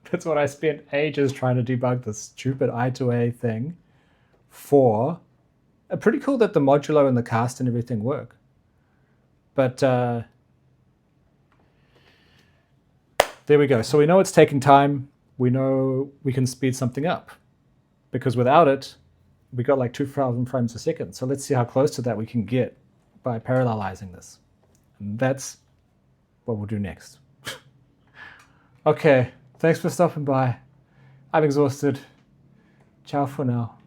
That's what I spent ages trying to debug this stupid I2A thing for. Pretty cool that the modulo and the cast and everything work. But there we go. So we know it's taking time. We know we can speed something up. Because without it, we got like 2000 frames a second. So let's see how close to that we can get by parallelizing this. And that's what we'll do next. Okay, thanks for stopping by. I'm exhausted. Ciao for now.